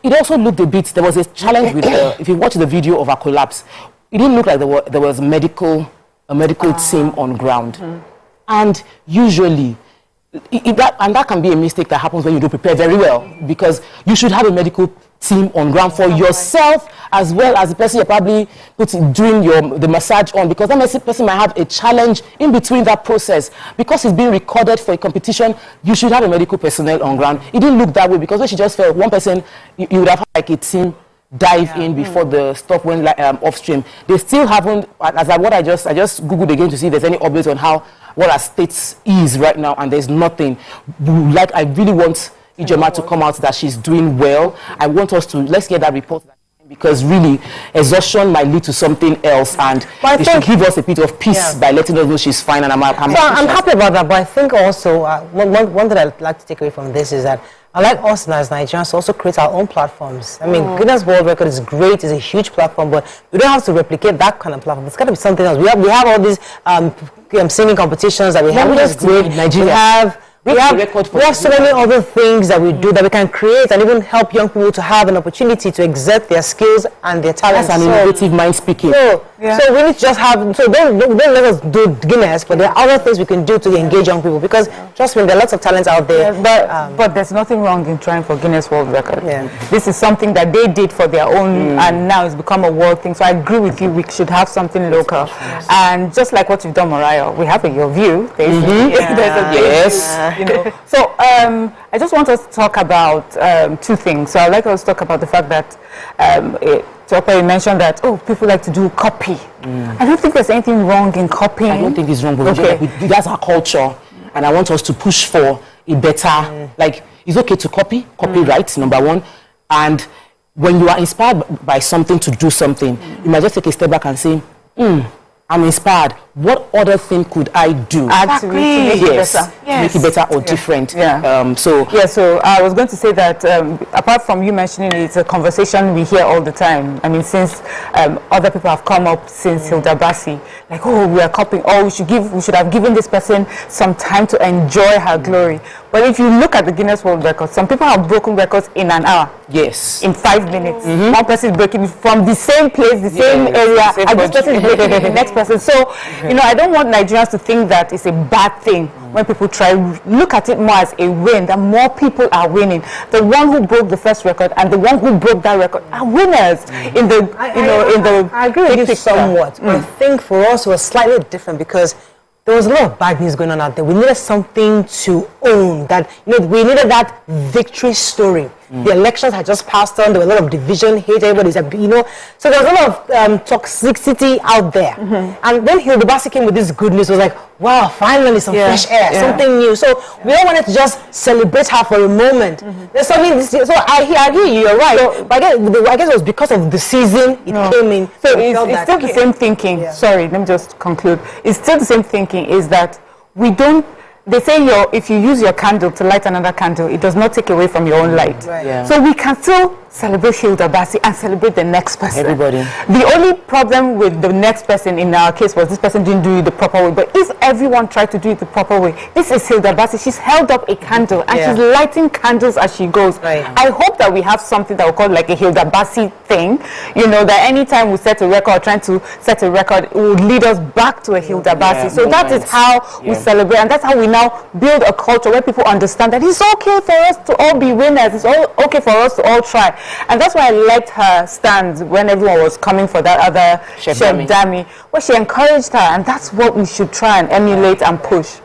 Speaker 3: It also looked a bit, there was a challenge with if you watch the video of her collapse, it didn't look like there was a medical team on ground. And usually, that can be a mistake that happens when you don't prepare very well, because you should have a medical team on ground for yourself as well as the person you're probably doing the massage on, because that person might have a challenge in between that process. Because it's being recorded for a competition, you should have a medical personnel on ground. It didn't look that way because when she just fell, one person, you would have had like a team dive in before the stuff went off stream. They still haven't, I just Googled again to see if there's any updates on what our state is right now, and there's nothing. Like, I really want Ijeoma to come out that she's doing well. I want us to, let's get that report, because really exhaustion might lead to something else, and it should give us a bit of peace by letting us know she's fine. And I'm
Speaker 1: happy about that, but I think also one that I'd like to take away from this is that I like us as Nigerians to also create our own platforms. I mean, Guinness World Record is great, it's a huge platform, but we don't have to replicate that kind of platform. It's got to be something else. We have all these singing competitions that we have, which is great. Nigeria. We have so many other things that we do that we can create and even help young people to have an opportunity to exert their skills and their talents.
Speaker 3: That's an innovative mind speaking.
Speaker 1: So we need to just have, don't let us do Guinness, but there are other things we can do to engage young people, because trust me, there are lots of talents out there.
Speaker 2: But there's nothing wrong in trying for Guinness World Record. This is something that they did for their own, and now it's become a world thing. So I agree with you, we should have something local. And just like what you've done, Mariah, we have Your View. There's a I just want us to talk about two things. So I'd like us to talk about the fact that you mentioned that, people like to do copy. I don't think there's anything wrong in copying.
Speaker 3: I don't think it's wrong, but that's our culture. And I want us to push for a better, like, it's okay to copyright, number one. And when you are inspired by something to do something, you might just take a step back and say, I'm inspired. What other thing could I do?
Speaker 2: To make it better.
Speaker 3: To make it better or different.
Speaker 2: So I was going to say that apart from you mentioning it, it's a conversation we hear all the time. I mean, since other people have come up since Hilda Bassi, like, we are copying, we should have given this person some time to enjoy her glory. But if you look at the Guinness World Records, some people have broken records in an hour.
Speaker 3: Yes.
Speaker 2: In 5 minutes. One person is breaking from the same place, the same area, and this person is breaking it, the next person. So, I don't want Nigerians to think that it's a bad thing when people try. Look at it more as a win, that more people are winning. The one who broke the first record and the one who broke that record are winners in the,
Speaker 1: I agree with you somewhat. But I think for us it was slightly different because there was a lot of bad news going on out there. We needed something to own. That we needed that victory story. The elections had just passed on. There was a lot of division, hate. Everybody's, so there was a lot of toxicity out there. And then Hilda Bassi came with this good news. It was like, wow, finally some fresh air, something new. So we all wanted to just celebrate her for a moment. There's something. So I hear you. You're right. So, but I guess it was because of the season it came in.
Speaker 2: So it's still the same thinking. Sorry, let me just conclude. It's still the same thinking. Is that we don't. They say if you use your candle to light another candle, it does not take away from your own light. So we can still celebrate Hilda Bassi and celebrate the next person.
Speaker 3: Everybody.
Speaker 2: The only problem with the next person in our case was this person didn't do it the proper way. But if everyone tried to do it the proper way, this is Hilda Bassi. She's held up a candle and she's lighting candles as she goes. I hope that we have something that we call like a Hilda Bassi thing. That anytime we set a record, trying to set a record, it will lead us back to a Hilda Bassi. So that is how we celebrate, and that's how we now build a culture where people understand that it's okay for us to all be winners. It's all okay for us to all try. And that's why I liked her stand when everyone was coming for that other Chef Dami, where she encouraged her, and that's what we should try and emulate and push.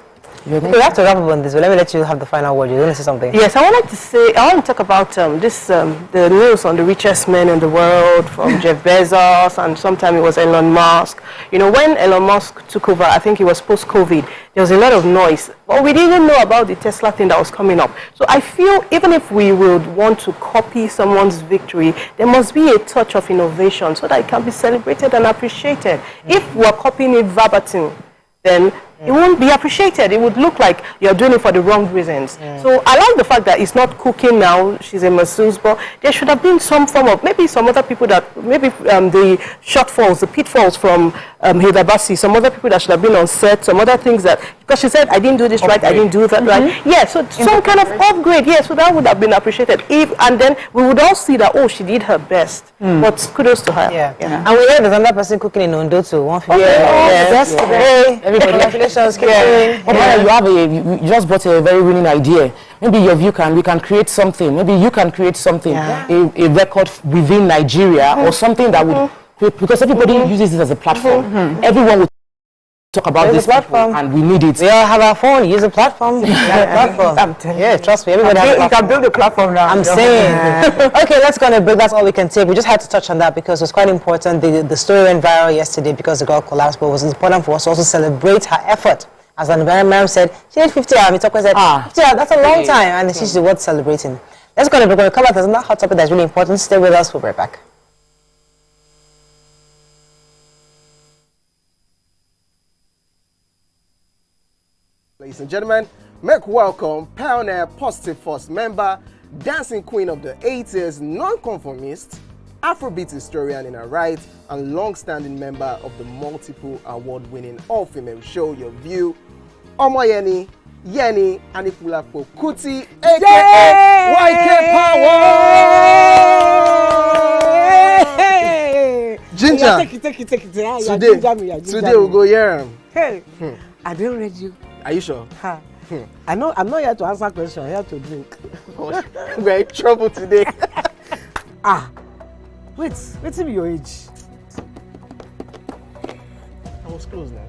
Speaker 1: We have to wrap up on this, but let me let you have the final word. You want to say something?
Speaker 4: Yes, I want to talk about the news on the richest men in the world, from Jeff Bezos, and sometime it was Elon Musk. When Elon Musk took over, I think it was post-COVID, there was a lot of noise. But we didn't know about the Tesla thing that was coming up. So I feel even if we would want to copy someone's victory, there must be a touch of innovation so that it can be celebrated and appreciated. If we're copying it verbatim, then it won't be appreciated. It would look like you're doing it for the wrong reasons. So I like the fact that it's not cooking now. She's a masseuse, but there should have been some form of, maybe some other people that, maybe the shortfalls, the pitfalls from Hilda Bassi, some other people that should have been on set, some other things that, because she said, I didn't do this right, I didn't do that right. Yeah, so some kind of upgrade, so that would have been appreciated. And then we would all see that, she did her best. But kudos to her.
Speaker 1: And we heard there's another person cooking in Ondo too. Today. Everybody.
Speaker 3: You just brought a very winning idea. Maybe we can create something. Maybe you can create something, a record within Nigeria or something that would create, because everybody uses this as a platform. Everyone would talk about this platform, and we need it.
Speaker 1: We all have our phone. Use a platform. Trust me. Everybody has a platform.
Speaker 2: You can build a platform now.
Speaker 1: I'm saying. Okay, let's go on a break. That's all we can take. We just had to touch on that because it was quite important. The story went viral yesterday because the girl collapsed, but it was important for us to also celebrate her effort. As an environment said, she did 50 hours. Said, 50 hours, that's a long time. And she's worth celebrating. Let's go on a break. When we come back, there's another hot topic that's really important. Stay with us. We'll be right back.
Speaker 6: Ladies and gentlemen, make welcome pioneer Positive Force member, dancing queen of the 80s, non-conformist, Afrobeat historian in her right, and long-standing member of the multiple award-winning all-female show Your View, Omoyeni, Yeni, Anikulapo Kuti, aka YK Power! Ginger,
Speaker 10: take it.
Speaker 6: Today we'll go here.
Speaker 10: Hey, I don't read you.
Speaker 6: Are you sure?
Speaker 10: I'm not here to answer questions. I'm here to drink.
Speaker 6: We're in trouble today.
Speaker 10: Wait till your age.
Speaker 6: I was close now.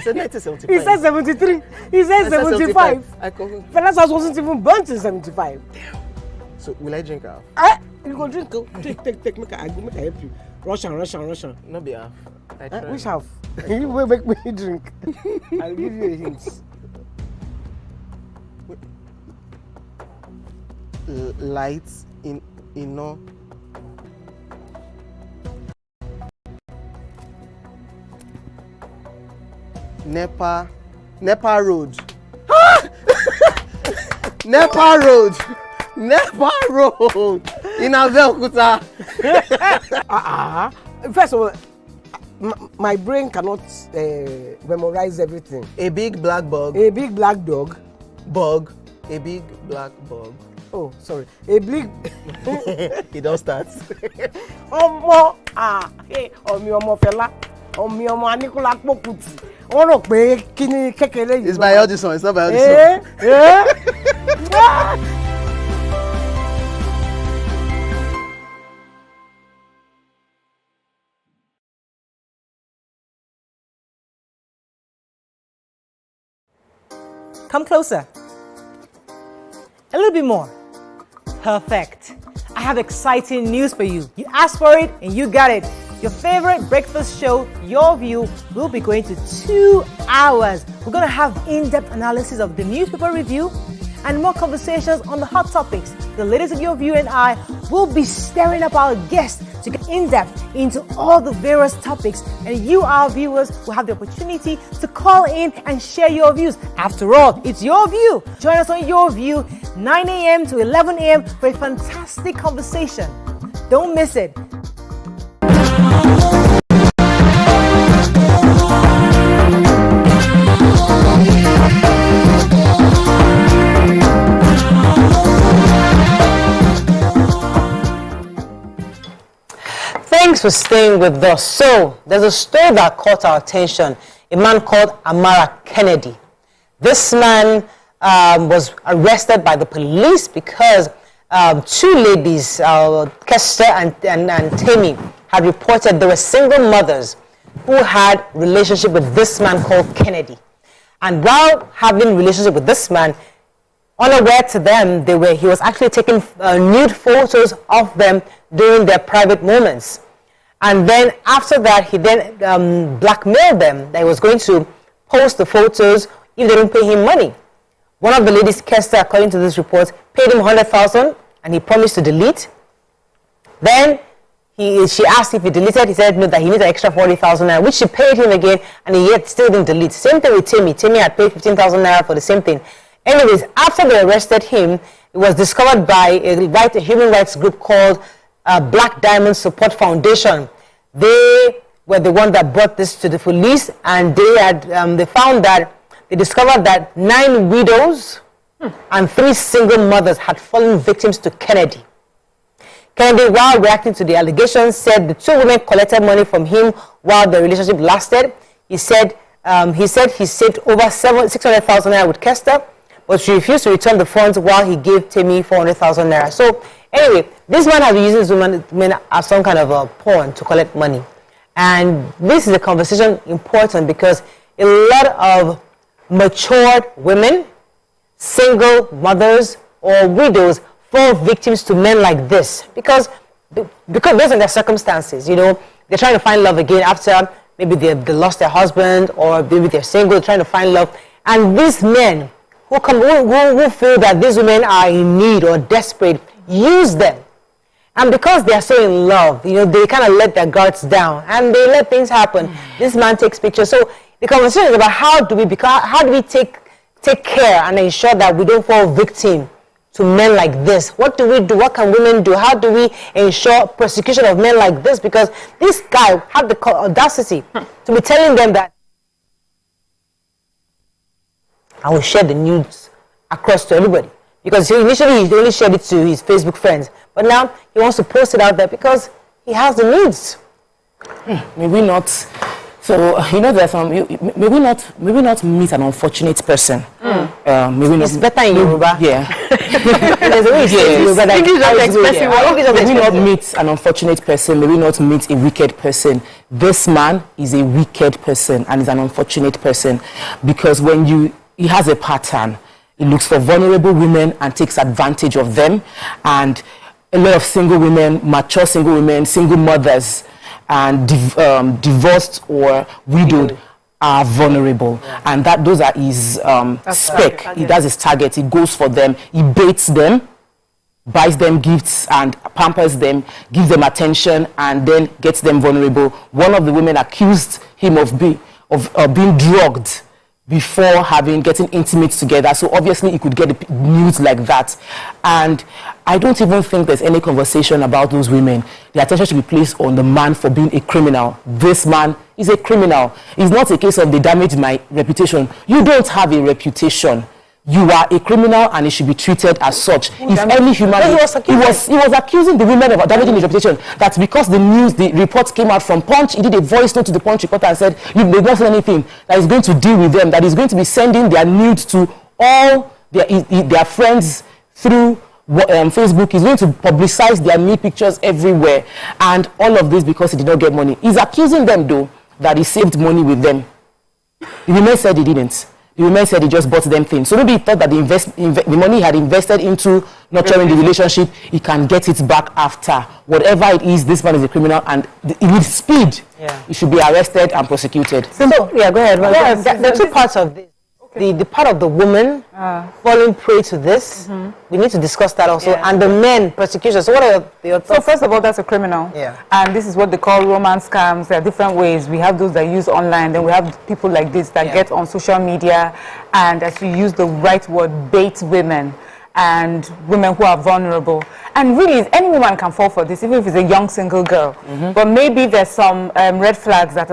Speaker 8: I said 1975.
Speaker 10: He said 73. He said 75. Fellas house wasn't even burnt in 75.
Speaker 8: So will I drink half?
Speaker 10: You go drink. Take. Make I help you. Russian.
Speaker 8: No be half.
Speaker 10: Which half? You will make me drink. I'll give you a hint.
Speaker 8: Lights in no. Nepa Road. Nepa Road in Abeokuta.
Speaker 10: First of all, my brain cannot memorize everything.
Speaker 8: A big black bug.
Speaker 10: A big black dog.
Speaker 8: Bug. A big black bug.
Speaker 10: Oh, sorry. A big.
Speaker 8: It all starts.
Speaker 10: Ọmọ fẹlá. Ọmọ Aníkúlá Pókùtì. Wọ́n rò pé kí ni kékeré yìí.
Speaker 8: It's by Audison. It's not by Audison.
Speaker 5: Come closer. A little bit more. Perfect. I have exciting news for you. You asked for it and you got it. Your favorite breakfast show, Your View, will be going to 2 hours. We're going to have in-depth analysis of the newspaper review and more conversations on the hot topics. The ladies of Your View and I will be stirring up our guests to get in-depth into all the various topics, and you, our viewers, will have the opportunity to call in and share your views. After all, it's Your View. Join us on Your View, 9 a.m. to 11 a.m. for a fantastic conversation. Don't miss it.
Speaker 1: Thanks for staying with us. So, there's a story that caught our attention. A man called Amara Kennedy. This man was arrested by the police because 2 ladies, Kester and Tammy, had reported they were single mothers who had relationship with this man called Kennedy. And while having relationship with this man, unaware to them, he was actually taking nude photos of them during their private moments. And then after that, he then blackmailed them that he was going to post the photos if they didn't pay him money. One of the ladies, Kester, according to this report, paid him $100,000 and he promised to delete. Then she asked if he deleted. He said no, that he needed an extra 40,000 naira, which she paid him again, and he yet still didn't delete. Same thing with Timmy. Timmy had paid 15,000 naira for the same thing. Anyways, after they arrested him, it was discovered by a human rights group called Black Diamond Support Foundation. They were the one that brought this to the police, and they found that they discovered that 9 widows and 3 single mothers had fallen victims to Kennedy. Kennedy, while reacting to the allegations, said the 2 women collected money from him while the relationship lasted. He said he saved over 600,000 naira with Kester, but she refused to return the funds while he gave Timmy 400,000 naira. So anyway, this man has been using these women as some kind of a pawn to collect money. And this is a conversation important because a lot of matured women, single mothers or widows fall victims to men like this because based on their circumstances, they're trying to find love again after maybe they lost their husband, or maybe they're single, trying to find love. And these men who feel that these women are in need or desperate, use them. And because they are so in love, they kind of let their guards down and they let things happen. This man takes pictures. So the conversation is about how do we take care and ensure that we don't fall victim to men like this. What do we do? What can women do? How do we ensure prosecution of men like this? Because this guy had the audacity to be telling them that I will share the news across to everybody. Because initially he only shared it to his Facebook friends. But now he wants to post it out there because he has the needs.
Speaker 3: May we not So there's some maybe not meet an unfortunate person. Maybe
Speaker 1: It's better in Yoruba.
Speaker 3: Yeah.
Speaker 1: There's a way it's in Yoruba that
Speaker 3: Maybe not meet an unfortunate person. Maybe not meet a wicked person. This man is a wicked person and is an unfortunate person because he has a pattern. He looks for vulnerable women and takes advantage of them, and a lot of single women, mature single women, single mothers, and divorced or widowed are vulnerable, and those are his spec. That's his target. He goes for them. He baits them, buys them gifts, and pampers them, gives them attention, and then gets them vulnerable. One of the women accused him of being drugged before getting intimate together. So obviously he could get the news like that. And I don't even think there's any conversation about those women. The attention should be placed on the man for being a criminal. This man is a criminal. It's not a case of they damaged my reputation. You don't have a reputation. You are a criminal and it should be treated as such. If any human being, he was accusing the women of damaging his reputation. That's because the report came out from Punch. He did a voice note to the Punch reporter and said, they've not said anything, that he's going to deal with them, that he's going to be sending their nudes to all their friends through Facebook. He's going to publicize their nude pictures everywhere. And all of this because he did not get money. He's accusing them, though, that he saved money with them. The women said he didn't. The women said he just bought them things. So maybe he thought that the money he had invested into nurturing the relationship, he can get it back after. Whatever it is, this man is a criminal, and with speed, he should be arrested and prosecuted.
Speaker 1: So go ahead. Yes, there are two parts of this. The part of the woman falling prey to this, we need to discuss that also, and the men persecution. So what are your thoughts?
Speaker 2: So first of all, that's a criminal. And this is what they call romance scams. There are different ways. We have those that use online, then we have people like this that get on social media and, as you use the right word, bait women and women who are vulnerable. And really, any woman can fall for this, even if it's a young single girl. But maybe there's some red flags that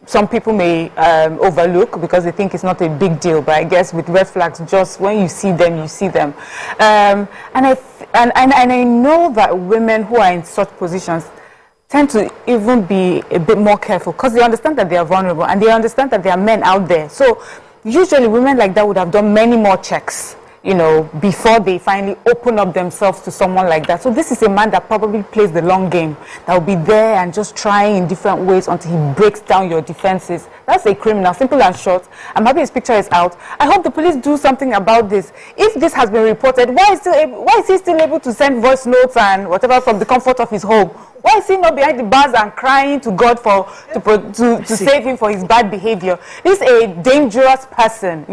Speaker 2: some people may overlook because they think it's not a big deal. But I guess with red flags, just when you see them, you see them. And I know that women who are in such positions tend to even be a bit more careful because they understand that they are vulnerable and they understand that there are men out there. So usually women like that would have done many more checks, before they finally open up themselves to someone like that. So this is a man that probably plays the long game, that will be there and just trying in different ways until he breaks down your defenses. That's a criminal, simple and short. I'm happy his picture is out. I hope the police do something about this. If this has been reported, why is he still able to send voice notes and whatever from the comfort of his home? Why is he not behind the bars and crying to God to save him for his bad behavior? This is a dangerous person,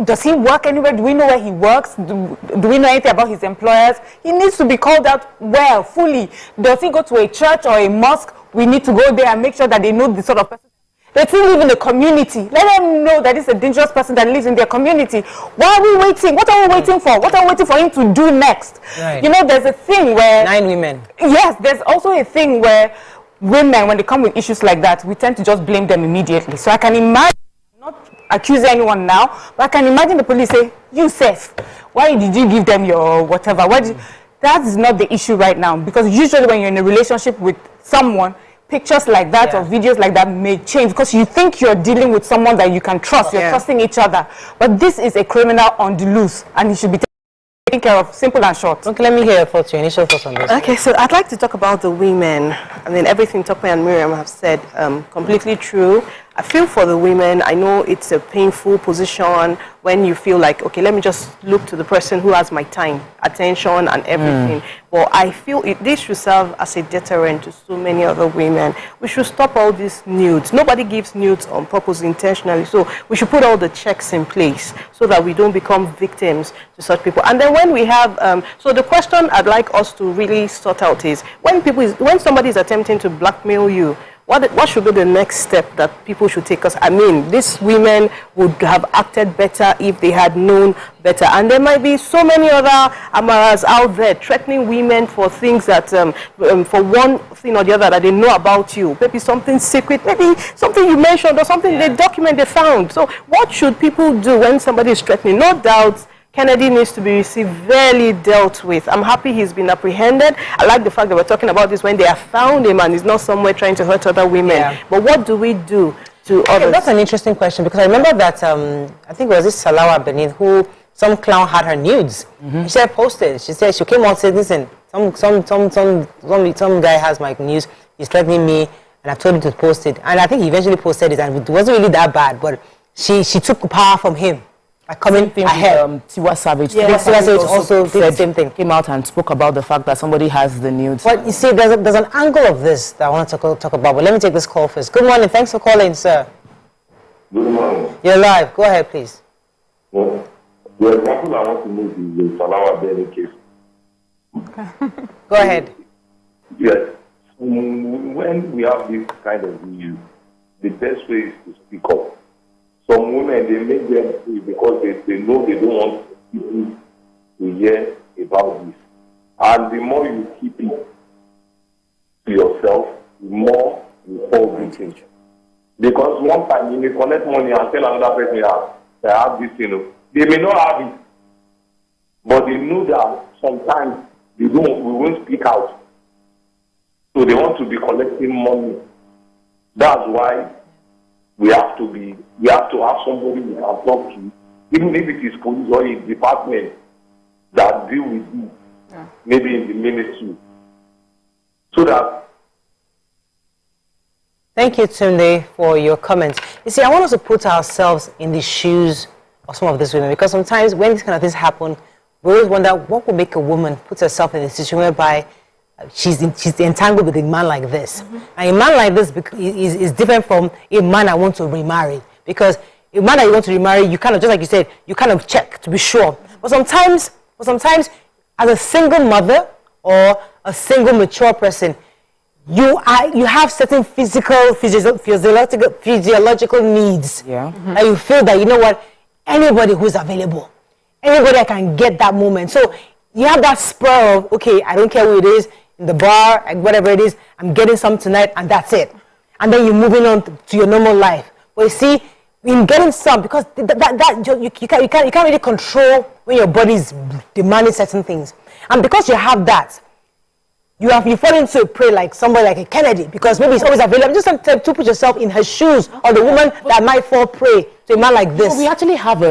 Speaker 2: does he work anywhere? Do we know where he works? Do we know anything about his employers? He needs to be called out fully. Does he go to a church or a mosque? We need to go there and make sure that they know the sort of person. They still live in the community. Let them know that it's a dangerous person that lives in their community. Why are we waiting? What are we waiting for? What are we waiting for him to do next?
Speaker 1: Right.
Speaker 2: There's a thing where
Speaker 1: 9 women.
Speaker 2: Yes, there's also a thing where women, when they come with issues like that, we tend to just blame them immediately. So I can imagine, not accuse anyone now, but I can imagine the police say, you safe. Why did you give them your whatever? That is not the issue right now, because usually when you're in a relationship with someone, pictures like that or videos like that may change because you think you're dealing with someone that you can trust. You're trusting each other. But this is a criminal on the loose, and he should be taken care of, simple and short.
Speaker 1: Okay, let me hear your initial thoughts on this.
Speaker 4: Okay, so I'd like to talk about the women. I mean, everything Tope and Miriam have said, completely true. I feel for the women. I know it's a painful position when you feel like, okay, let me just look to the person who has my time, attention, and everything. But I feel this should serve as a deterrent to so many other women. We should stop all these nudes. Nobody gives nudes on purpose intentionally. So we should put all the checks in place so that we don't become victims to such people. And then when we have, so the question I'd like us to really sort out is, when somebody is attempting to blackmail you, what should be the next step that people should take? Because, I mean, these women would have acted better if they had known better. And there might be so many other Amaras out there threatening women for things that, for one thing or the other that they know about you. Maybe something secret, maybe something you mentioned or something they found. So what should people do when somebody is threatening? No doubt, Kennedy needs to be severely dealt with. I'm happy he's been apprehended. I like the fact that we're talking about this when they have found him and he's not somewhere trying to hurt other women. Yeah. But what do we do to others?
Speaker 1: That's an interesting question, because I remember that, I think it was this Salawa Benin who, some clown had her nudes. She said posted. She said, she came out and said, listen, some guy has my news, he's threatening me, and I told him to post it. And I think he eventually posted it, and it wasn't really that bad, but she took power from him. Coming ahead.
Speaker 3: Tiwa Savage.
Speaker 1: Yeah, Tiwa Savage also did the same thing.
Speaker 3: Came out and spoke about the fact that somebody has the nudes.
Speaker 1: But you see, there's an angle of this that I want to talk about. But let me take this call first. Good morning. Thanks for calling, sir.
Speaker 11: Good morning.
Speaker 1: You're live. Go ahead, please.
Speaker 11: Well, the example I want to make is the Salawa Benin case.
Speaker 1: Okay. Go ahead.
Speaker 11: Yes. When we have this kind of issue, the best way is to speak up. Some women, they make them free because they know they don't want people to hear about this. And the more you keep it to yourself, the more you fall victim. Because one time you may collect money and tell another person, I have this, they may not have it. But they know that sometimes we won't speak out. So they want to be collecting money. That's why we have to have somebody we can talk to, even if it is police or a department that deal with you, maybe in the ministry. So that.
Speaker 1: Thank you, Tunde, for your comments. You see, I want us to put ourselves in the shoes of some of these women, because sometimes when these kind of things happen, we always wonder what would make a woman put herself in a situation whereby she's entangled with a man like this. And a man like this is different from a man I want to remarry. Because a man that you want to remarry, you kind of, just like you said, you kind of check to be sure. But sometimes, as a single mother or a single mature person, you have certain physiological needs. Yeah. And you feel that, you know what, anybody who's available, anybody I can get that moment. So you have that spur of, okay, I don't care who it is, in the bar, whatever it is, I'm getting some tonight, and that's it. And then you're moving on to your normal life. But you see, in getting some, because you can't really control when your body is demanding certain things. And because you have that, you fall into a prey like somebody like a Kennedy, because maybe it's always available. Just to put yourself in her shoes, or the woman that might fall prey to a man like this.
Speaker 3: We actually have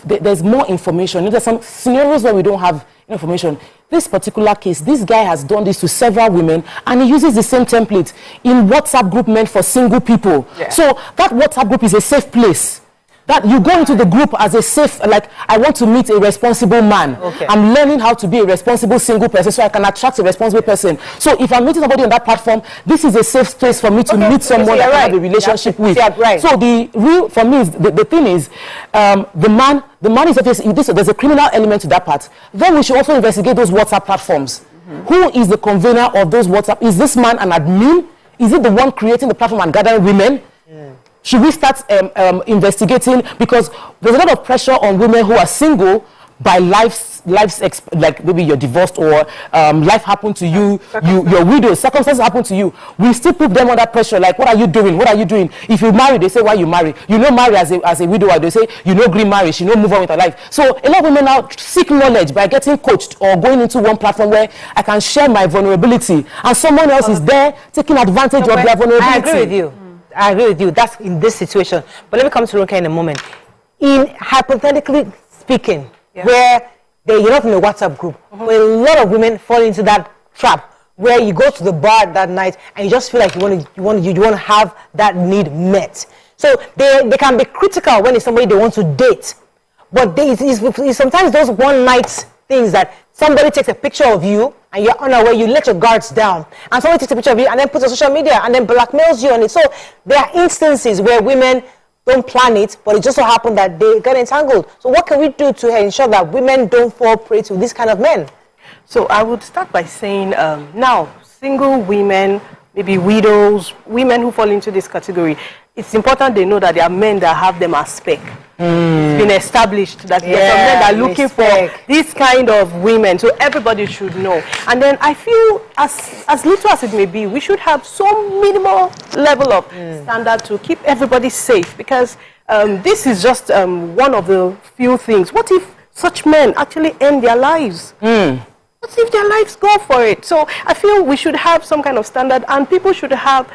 Speaker 3: there's more information. There's some scenarios where we don't have information. This particular case, this guy has done this to several women, and he uses the same template in WhatsApp group meant for single people. Yeah. So that WhatsApp group is a safe place. That you go into the group as a safe, like, I want to meet a responsible man. Okay. I'm learning how to be a responsible single person so I can attract a responsible person. So if I'm meeting somebody on that platform, this is a safe space for me to meet someone that I have a relationship with. Yeah, right. So for me, the thing is, the man is obviously, there's a criminal element to that part. Then we should also investigate those WhatsApp platforms. Who is the convener of those WhatsApp? Is this man an admin? Is it the one creating the platform and gathering women? Should we start investigating? Because there's a lot of pressure on women who are single by life's like maybe you're divorced or life happened to you, you're widowed, circumstances happen to you. We still put them under pressure. Like, what are you doing? What are you doing? If you marry, they say, why you marry? You know, marry as a widower. They say, you know, green marriage. You know, move on with her life. So a lot of women now seek knowledge by getting coached or going into one platform where I can share my vulnerability, and someone else is there taking advantage of their vulnerability.
Speaker 1: I agree with you. I agree with you. That's in this situation. But let me come to Ronke in a moment. In hypothetically speaking, where you're not in a WhatsApp group, where a lot of women fall into that trap, where you go to the bar that night and you just feel like you want to have that need met. So they can be critical when it's somebody they want to date, but it's sometimes those one night things that somebody takes a picture of you and you're unaware, you let your guards down, and somebody takes a picture of you and then puts it on social media and then blackmails you on it. So there are instances where women don't plan it, but it just so happened that they get entangled. So what can we do to ensure that women don't fall prey to this kind of men?
Speaker 4: So I would start by saying, now, single women, maybe widows, women who fall into this category, it's important they know that there are men that have them as spec. It's been established that there are some men that are looking for this kind of women, so everybody should know. And then I feel, as little as it may be, we should have some minimal level of standard to keep everybody safe, because this is just one of the few things. What if such men actually end their lives? What if their lives go for it? So I feel we should have some kind of standard, and people should have,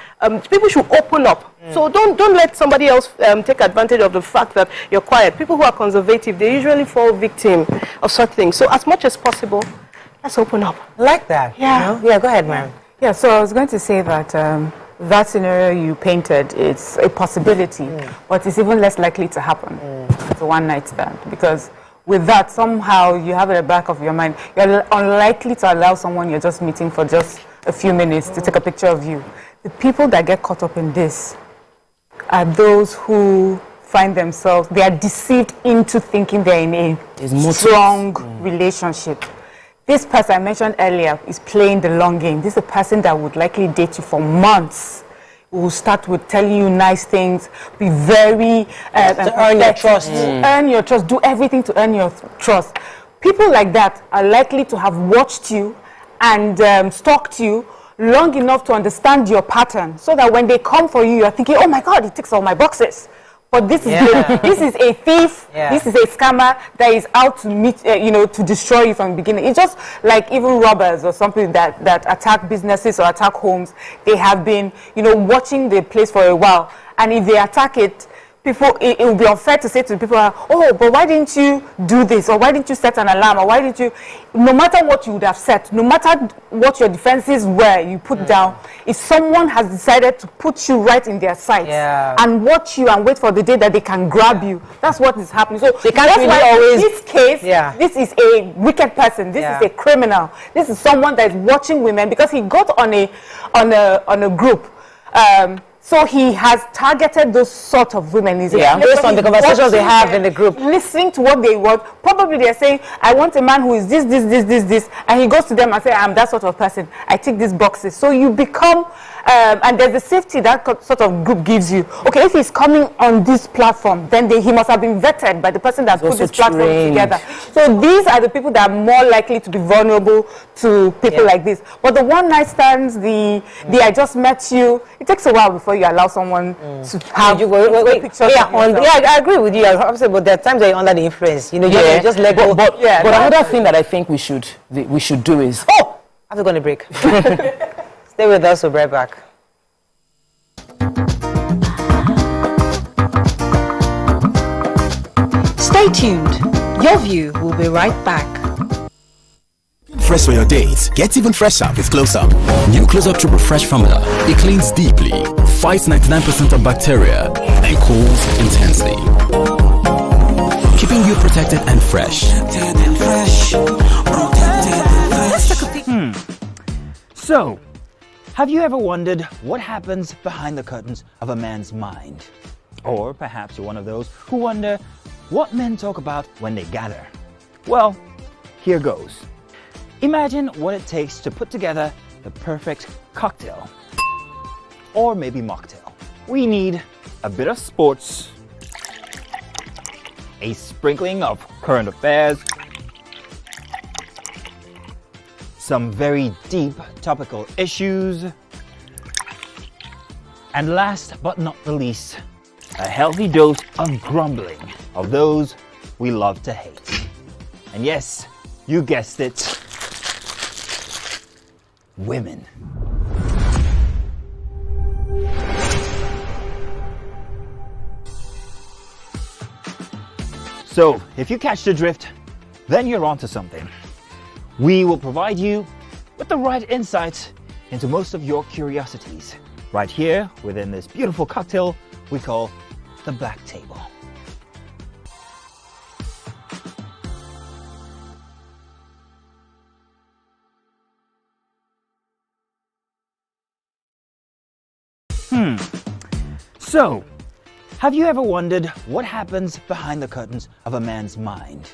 Speaker 4: people should open up. So don't let somebody else take advantage of the fact that you're quiet. People who are conservative, they usually fall victim of such things. So as much as possible, let's open up.
Speaker 1: I like that.
Speaker 2: Yeah.
Speaker 1: You know? Yeah, go ahead, ma'am.
Speaker 2: Yeah, so I was going to say that that scenario you painted, it's a possibility, but it's even less likely to happen. It's a one-night stand, because with that, somehow you have at the back of your mind, you're unlikely to allow someone you're just meeting for just a few minutes to take a picture of you. The people that get caught up in this are those who find themselves, they are deceived into thinking they're in a strong relationship. This person I mentioned earlier is playing the long game. This is a person that would likely date you for months. Will start with telling you nice things, be very
Speaker 1: to earn your trust.
Speaker 2: Earn your trust, do everything to earn your trust. People like that are likely to have watched you and stalked you long enough to understand your pattern, so that when they come for you, you're thinking, oh my God, he ticks all my boxes. But this is this is a thief. This is a scammer that is out to meet, to destroy you from the beginning. It's just like even robbers or something that attack businesses or attack homes. They have been, watching the place for a while, and if they attack it, people, it will be unfair to say to people, oh, but why didn't you do this, or why didn't you set an alarm, or why didn't you? No matter what you would have set, no matter what your defenses were, you put down. If someone has decided to put you right in their sights and watch you and wait for the day that they can grab you, that's what is happening. So
Speaker 1: they can't
Speaker 2: that's
Speaker 1: really
Speaker 2: why
Speaker 1: always.
Speaker 2: In this case, this is a wicked person. This is a criminal. This is someone that is watching women, because he got on a group. So he has targeted those sort of women.
Speaker 1: Based on the conversations they have in the group.
Speaker 2: Listening to what they want. Probably they're saying, I want a man who is this. And he goes to them and says, I'm that sort of person. I tick these boxes. So you become, and there's the safety that sort of group gives you. Okay, if he's coming on this platform, then he must have been vetted by the person that put this platform together. So these are the people that are more likely to be vulnerable to people like this. But the one night stands, the I just met you, it takes a while before you allow someone to have pictures.
Speaker 1: I agree with you. Obviously, but there are times that you're under the influence. You just let go.
Speaker 3: But another thing that I think we should do is
Speaker 1: I have to go on a break. Stay with us. We'll be right back.
Speaker 5: Stay tuned. Your View will be right back.
Speaker 12: Fresh for your dates. Get even fresher with Close Up. New Close Up Triple Fresh Formula. It cleans deeply, fights 99% of bacteria, and cools intensely, keeping you protected and fresh.
Speaker 9: So, have you ever wondered what happens behind the curtains of a man's mind? Or perhaps you're one of those who wonder what men talk about when they gather. Well, here goes. Imagine what it takes to put together the perfect cocktail, or maybe mocktail. We need a bit of sports, a sprinkling of current affairs, some very deep topical issues, and last but not the least, a healthy dose of grumbling of those we love to hate. And yes, you guessed it, women. So, if you catch the drift, then you're onto something. We will provide you with the right insights into most of your curiosities, right here within this beautiful cocktail we call the Black Table. So, have you ever wondered what happens behind the curtains of a man's mind?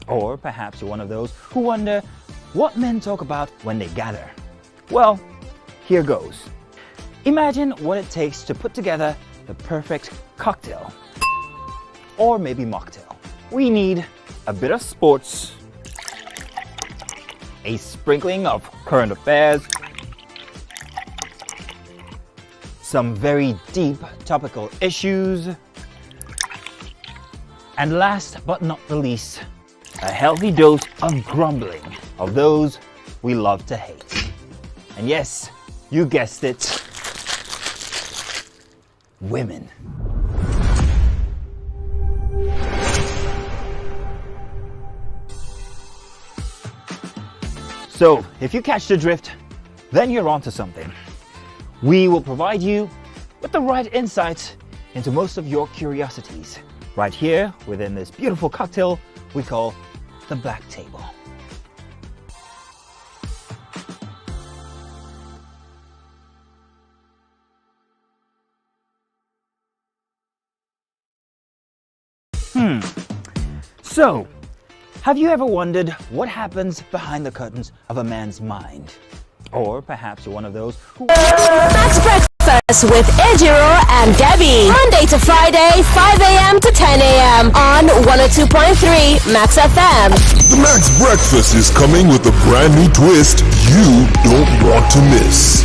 Speaker 9: Or perhaps you're one of those who wonder what men talk about when they gather. Well, here goes. Imagine what it takes to put together the perfect cocktail, or maybe mocktail. We need a bit of sports, a sprinkling of current affairs, some very deep topical issues, and last but not the least, a healthy dose of grumbling of those we love to hate. And yes, you guessed it, women. So, if you catch the drift, then you're onto something. We will provide you with the right insights into most of your curiosities right here within this beautiful cocktail we call the Black Table. So, have you ever wondered what happens behind the curtains of a man's mind? Or perhaps you're one of those who...
Speaker 13: Max Breakfast with Ejiro and Debbie. Monday to Friday, 5 a.m. to 10 a.m. on 102.3 Max FM.
Speaker 14: The Max Breakfast is coming with a brand new twist you don't want to miss.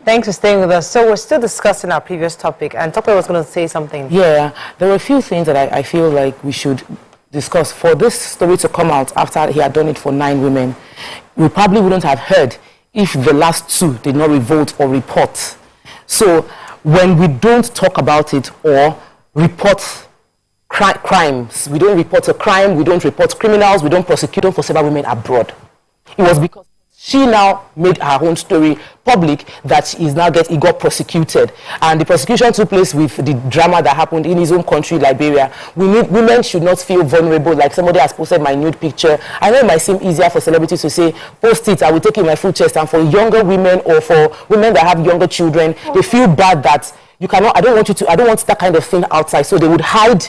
Speaker 1: Thanks for staying with us. So we're still discussing our previous topic, and Tokwe was going to say something.
Speaker 3: Yeah, there were a few things that I feel like we should discuss. For this story to come out after he had done it for 9 women, we probably wouldn't have heard if the last 2 did not revolt or report. So when we don't talk about it or report crimes, we don't report a crime, we don't report criminals, we don't prosecute them for several women abroad. It was because she now made her own story public that he got prosecuted, and the prosecution took place with the drama that happened in his own country, Liberia. Women should not feel vulnerable, like somebody has posted my nude picture. I know it might seem easier for celebrities to say, post it, I will take it in my full chest, and for younger women or for women that have younger children, they feel bad that you cannot, I don't want that kind of thing outside, so they would hide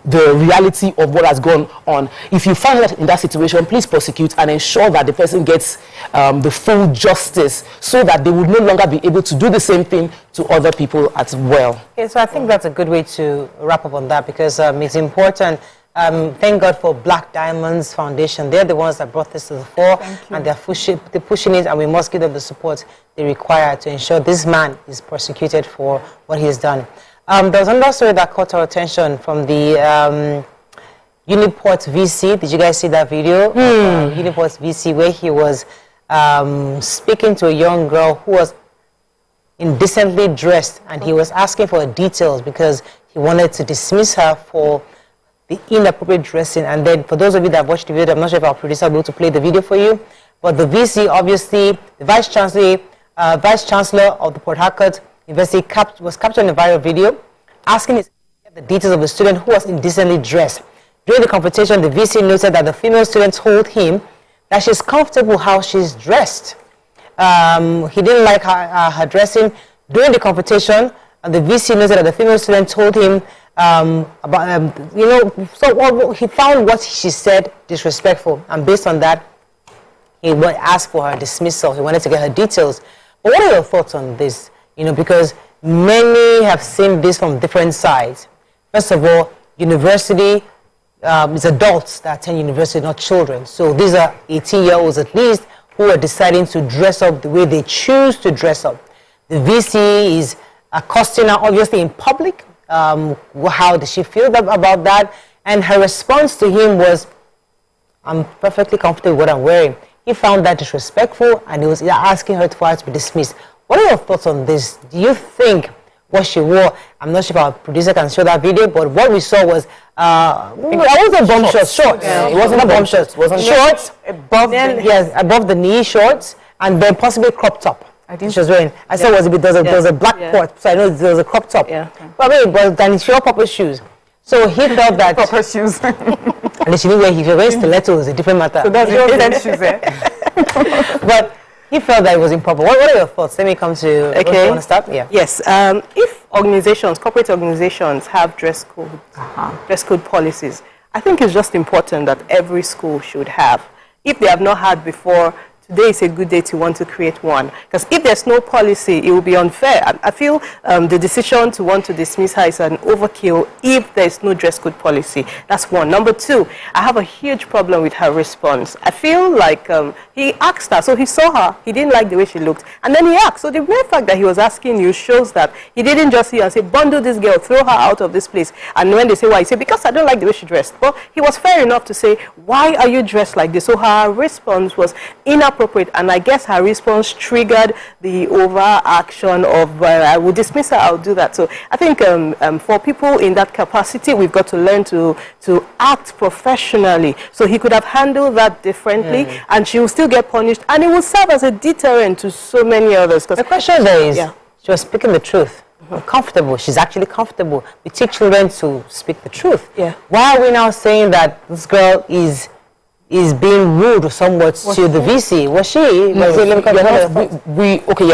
Speaker 3: the reality of what has gone on. If you find that in that situation, please prosecute and ensure that the person gets the full justice, so that they would no longer be able to do the same thing to other people as well.
Speaker 1: Okay, so I think that's a good way to wrap up on that, because it's important. Thank God for Black Diamonds Foundation. They're the ones that brought this to the fore, and they're pushing it, and we must give them the support they require to ensure this man is prosecuted for what he has done. There was another story that caught our attention from the Uniport VC. Did you guys see that video? Uniport VC, where he was speaking to a young girl who was indecently dressed, and he was asking for details because he wanted to dismiss her for the inappropriate dressing. And then, for those of you that watched the video, I'm not sure if our producer will be able to play the video for you, but the VC, obviously, the Vice Chancellor of the Port Harcourt University was captured in a viral video, asking the details of the student who was indecently dressed. During the confrontation, the VC noted that the female student told him that she's comfortable how she's dressed. He didn't like her dressing. During the confrontation, the VC noted that the female student told him he found what she said disrespectful, and based on that, he asked for her dismissal. He wanted to get her details. But what are your thoughts on this? Because many have seen this from different sides. First of all, university is adults that attend university, not children. So these are 18-year-olds at least who are deciding to dress up the way they choose to dress up. The VC is accosting her, obviously, in public. How does she feel about that? And her response to him was, I'm perfectly comfortable with what I'm wearing. He found that disrespectful, and he was asking her for her to be dismissed. What are your thoughts on this? Do you think what she wore, I'm not sure if our producer can show that video, but what we saw was, it wasn't bomb shorts, shorts. Yeah, it wasn't bomb shorts. It wasn't shorts, above the knee shorts, and then possibly crop top. She was wearing. I saw there was a black port, so I know there was a crop top. Yeah. But then she wore proper shoes. So he felt that
Speaker 2: proper shoes.
Speaker 1: And she knew where he was wearing stilettos, a different matter.
Speaker 2: So that's your shoes, eh?
Speaker 1: But he felt that it was improper. What are your thoughts? Let me come to. Okay. You want to start? Yeah.
Speaker 4: Yes. If organizations, corporate organizations have dress code policies. I think it's just important that every school should have. If they have not had before, today is a good day to want to create one. Because if there's no policy, it will be unfair. I feel the decision to want to dismiss her is an overkill if there's no dress code policy. That's one. Number two, I have a huge problem with her response. I feel like he asked her, so he saw her, he didn't like the way she looked, and then he asked. So the mere fact that he was asking you shows that he didn't just see her and say, bundle this girl, throw her out of this place. And when they say why, he said, because I don't like the way she dressed. But he was fair enough to say, why are you dressed like this? So her response was inappropriate, and I guess her response triggered the overaction of I will dismiss her, I'll do that. So I think for people in that capacity, we've got to learn to act professionally. So he could have handled that differently, and she will still get punished, and it will serve as a deterrent to so many others.
Speaker 1: The question there is, she was speaking the truth. Comfortable. She's actually comfortable. We teach children to speak the truth. Why are we now saying that this girl is being rude somewhat to the VC? Was she?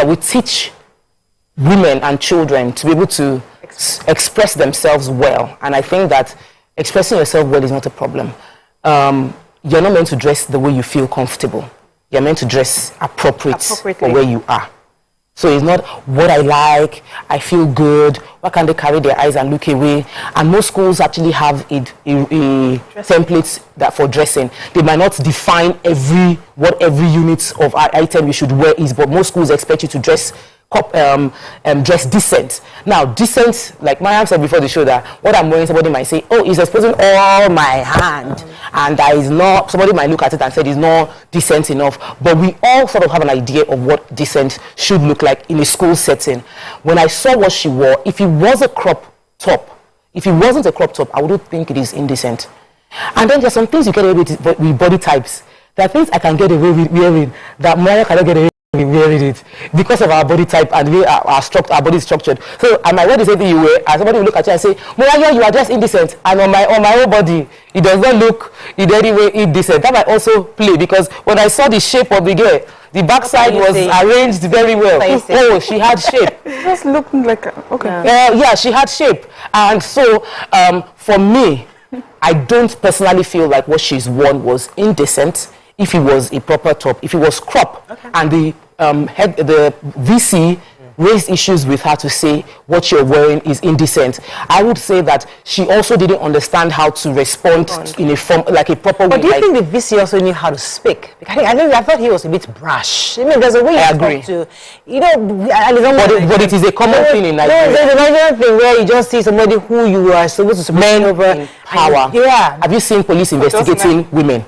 Speaker 3: We teach women and children to be able to express themselves well, and I think that expressing yourself well is not a problem. You're not meant to dress the way you feel comfortable. You're meant to dress appropriately for where you are. So it's not what I like, I feel good, why can't they carry their eyes and look away? And most schools actually have a templates that for dressing. They might not define what every unit of item you should wear is, but most schools expect you to dress decent. Now, decent, like Mariam said before the show, that what I'm wearing, somebody might say, oh, it's exposing all my hand. And that is not, somebody might look at it and say it's not decent enough. But we all sort of have an idea of what decent should look like in a school setting. When I saw what she wore, if it was a crop top, if it wasn't a crop top, I wouldn't think it is indecent. And then there's some things you get away with body types. There are things I can get away with wearing that Mariam cannot get away with wearing it because of our body type and the way our body is structured. So I might wear the same thing you wear, and somebody will look at you and say, Mariam, you are just indecent, and on my own body it does not look in any way indecent. That might also play, because when I saw the shape of the girl, the backside was arranged very well. Oh, she had shape.
Speaker 2: It just looked like
Speaker 3: yeah, she had shape. And so for me, I don't personally feel like what she's worn was indecent. If it was a proper top, if it was crop, and the VC raised issues with her to say what you're wearing is indecent, I would say that she also didn't understand how to respond in a form, like a proper way.
Speaker 1: But do you think the VC also knew how to speak? Because I thought he was a bit brash. I mean, there's a way you talk to,
Speaker 3: but it is a common thing in Nigeria.
Speaker 1: There's another thing where you just see somebody who you are supposed to men over
Speaker 3: in power. Have you seen police investigating women?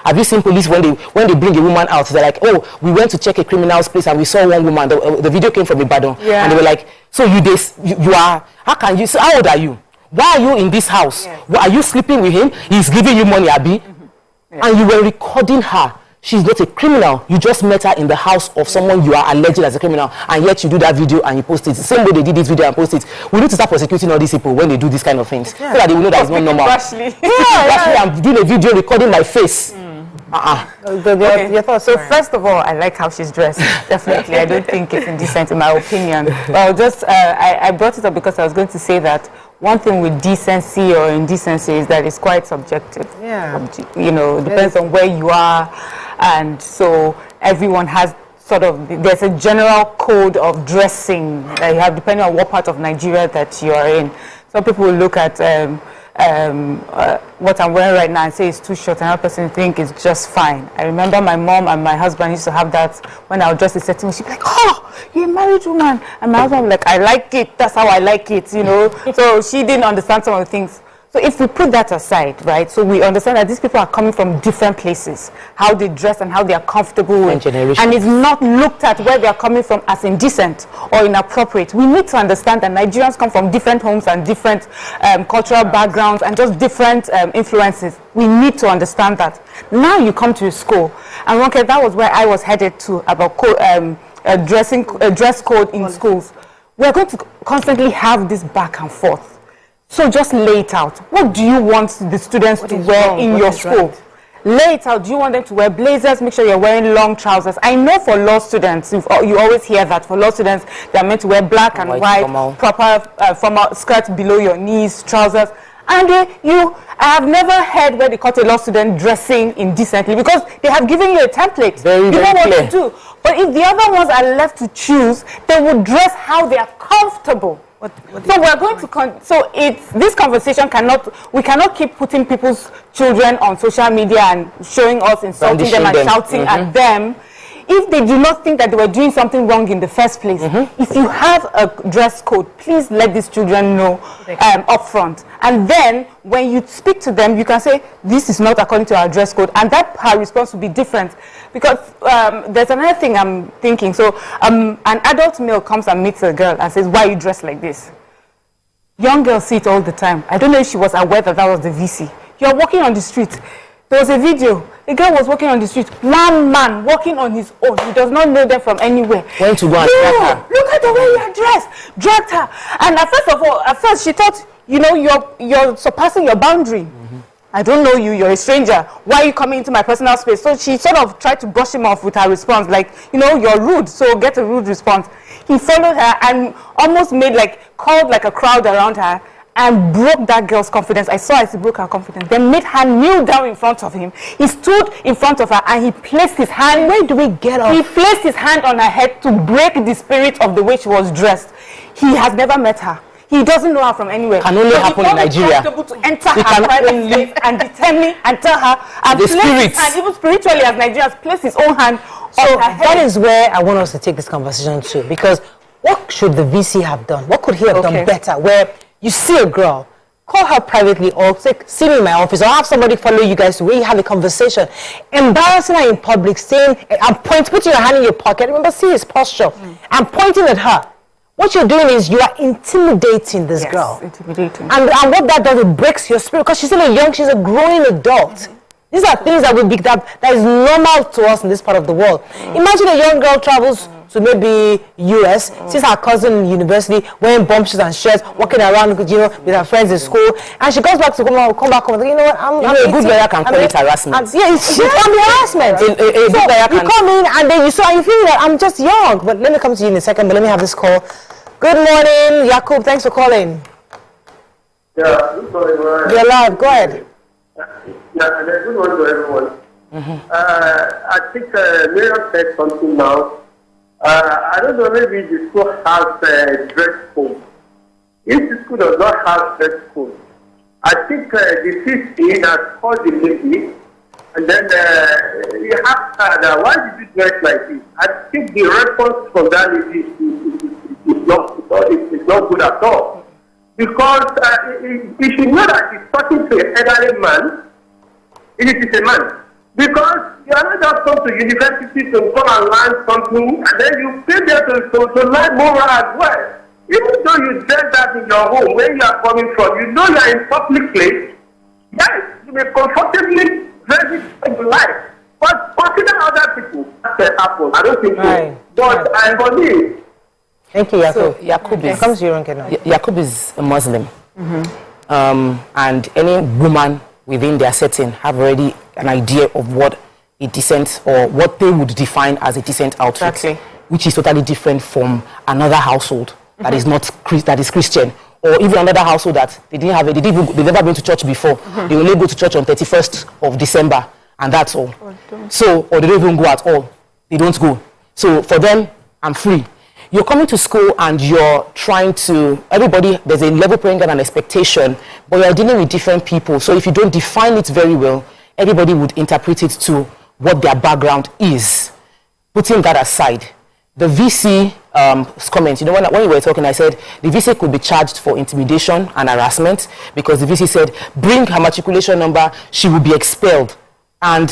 Speaker 3: Have you seen police when they bring a woman out, they're like, oh, we went to check a criminal's place and we saw one woman, the video came from Ibadan, and they were like, so you are, how can you, so how old are you? Why are you in this house? Are you sleeping with him? He's giving you money, Abi? And you were recording her. She's not a criminal. You just met her in the house of someone you are alleged as a criminal, and yet you do that video and you post it. The same way they did this video and post it. We need to start prosecuting all these people when they do these kind of things, so that they will know that it's not normal. I'm doing a video recording my face.
Speaker 2: Your thoughts. So first of all, I like how she's dressed. Definitely, I don't think it's indecent in my opinion. Well, just I brought it up because I was going to say that one thing with decency or indecency is that it's quite subjective. It depends on where you are, and so everyone has sort of, there's a general code of dressing that you have depending on what part of Nigeria that you are in. Some people will look at what I'm wearing right now and say it's too short, and another person think it's just fine. I remember my mom and my husband used to have that when I was just a certain, she'd be like, oh, you're a married woman, and my husband would be like, I like it, that's how I like it, so she didn't understand some of the things. So if we put that aside, right, so we understand that these people are coming from different places, how they dress and how they are comfortable with, and it's not looked at where they are coming from as indecent or inappropriate. We need to understand that Nigerians come from different homes and different cultural backgrounds and just different influences. We need to understand that. Now you come to a school, and okay, that was where I was headed to, about dress code in schools. We're going to constantly have this back and forth. So just lay it out. What do you want the students to wear in your school? lay it out. Do you want them to wear blazers? Make sure you're wearing long trousers. I know for law students, you always hear that for law students, they're meant to wear black and white proper formal skirts below your knees, trousers. And I have never heard where they caught a law student dressing indecently because they have given you a template. You know what to do. But if the other ones are left to choose, they will dress how they are comfortable. So we're going to this conversation we cannot keep putting people's children on social media and showing us, insulting them and shouting at them if they do not think that they were doing something wrong in the first place. If you have a dress code, please let these children know up front. And then when you speak to them, you can say, this is not according to our dress code. And that her response will be different. Because there's another thing I'm thinking. So an adult male comes and meets a girl and says, why are you dressed like this? Young girls see it all the time. I don't know if she was aware that was the VC. You're walking on the street. There was a video. A girl was walking on the street. One man walking on his own. He does not know them from anywhere.
Speaker 3: Went to go and drag her.
Speaker 2: Look at the way you are dressed. Dragged her. And at first she thought, you're surpassing your boundary. I don't know you. You're a stranger. Why are you coming into my personal space? So she sort of tried to brush him off with her response, like, you're rude. So get a rude response. He followed her and almost called like a crowd around her. And broke that girl's confidence. I saw as he broke her confidence. Then made her kneel down in front of him. He stood in front of her and he placed his hand. Where do we get off? He placed his hand on her head to break the spirit of the way she was dressed. He has never met her. He doesn't know her from anywhere.
Speaker 3: Can only happen in Nigeria.
Speaker 2: He to enter her private space and determine and tell her and
Speaker 3: the
Speaker 2: place his hand, even spiritually as Nigerians, place his own hand on her head.
Speaker 1: That is where I want us to take this conversation to, because what should the VC have done? What could he have done better? Where you see a girl, call her privately or say, see me in my office, or have somebody follow you guys to where you have a conversation. Embarrassing her in public, saying, putting your hand in your pocket. Remember, see his posture. And pointing at her. What you're doing is you are intimidating this girl.
Speaker 2: Intimidating.
Speaker 1: And what that does, it breaks your spirit, because she's still she's a growing adult. These are things that that is normal to us in this part of the world. Imagine a young girl travels to maybe US, sees her cousin in university wearing bump shoes and shirts, walking around with her friends in school, and she comes back to come back home. You know what? I'm
Speaker 3: a good lawyer can call it harassment.
Speaker 1: Yeah, it can be harassment.
Speaker 3: A good lawyer can.
Speaker 1: You come in and then you feel that I'm just young. But let me come to you in a second. But let me have this call. Good morning, Yakub. Thanks for calling.
Speaker 15: Yeah, good morning.
Speaker 1: You're live. Go ahead.
Speaker 15: Yeah, and good morning to everyone. I think Mayor said something now. I don't know, maybe the school has dress code. If the school does not have dress code, I think the 15 has called the lady, and then you ask her, why did you dress like this? I think the response from that lady is not good at all. Because you should know that he's talking to an elderly man, if it is a man. Because you are not just come to university to come and learn something, and then you stay there to learn more as well. Even though you dress that in your home, where you are coming from, you know you are in public place. Yes, you may comfortably dress it in life. But consider other people. That's happen. I don't think so. But I believe.
Speaker 1: Thank you, Yakub.
Speaker 3: So Yakub is,
Speaker 1: comes to you, now.
Speaker 3: Yakub is a Muslim. And any woman within their setting have already an idea of what a decent, or what they would define as a decent outfit, which is totally different from another household that is not that is Christian, or even another household that they've never been to church before. They only go to church on 31st of December, and that's all. Or they don't even go at all. They don't go. So for them, I'm free. You're coming to school and you're trying to, there's a level playing ground and expectation, but you're dealing with different people. So if you don't define it very well, everybody would interpret it to what their background is. Putting that aside, the VC comment, when you were talking, I said the VC could be charged for intimidation and harassment, because the VC said, bring her matriculation number, she will be expelled. And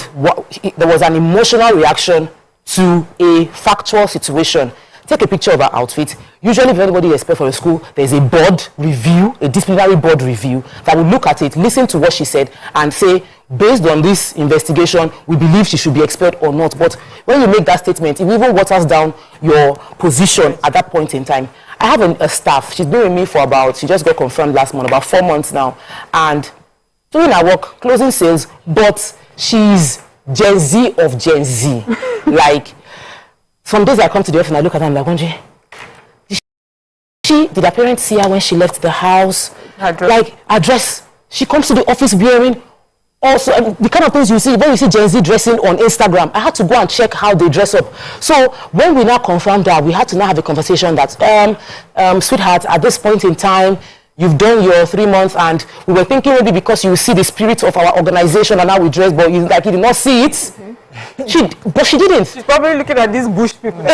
Speaker 3: there was an emotional reaction to a factual situation. Take a picture of her outfit. Usually if anybody is expelled from a school, there's a board review, a disciplinary board review that will look at it, listen to what she said, and say, based on this investigation, we believe she should be expelled or not. But when you make that statement, it even waters down your position at that point in time. I have a staff. She's been with me for she just got confirmed last month, about 4 months now, and doing her work, closing sales, but she's Gen Z of Gen Z. Like, some days I come to the office and I look at her and I'm like, wondering, did her parents see her when she left the house? Like, her dress. She comes to the office wearing also the kind of things you see when you see Gen Z dressing on Instagram. I had to go and check how they dress up. So when we now confirmed that, we had to now have a conversation that, sweetheart, at this point in time, you've done your 3 months, and we were thinking maybe because you see the spirit of our organization and how we dress, but you did not see it. But she didn't.
Speaker 2: She's probably looking at these bush people.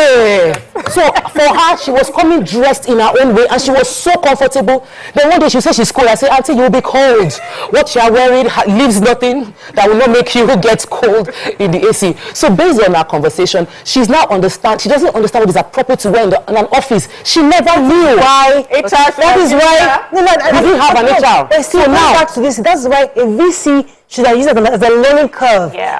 Speaker 3: So for her, she was coming dressed in her own way, and she was so comfortable. Then one day she said she's cold. I said, Auntie, you'll be cold. What you are wearing leaves nothing that will not make you get cold in the AC. So based on our conversation, she's now understand. She doesn't understand what is appropriate to wear in an office. She never knew why. That is why we didn't have an HR.
Speaker 1: So now back to this. That's why a VC should have used it as a learning curve.
Speaker 4: Yeah.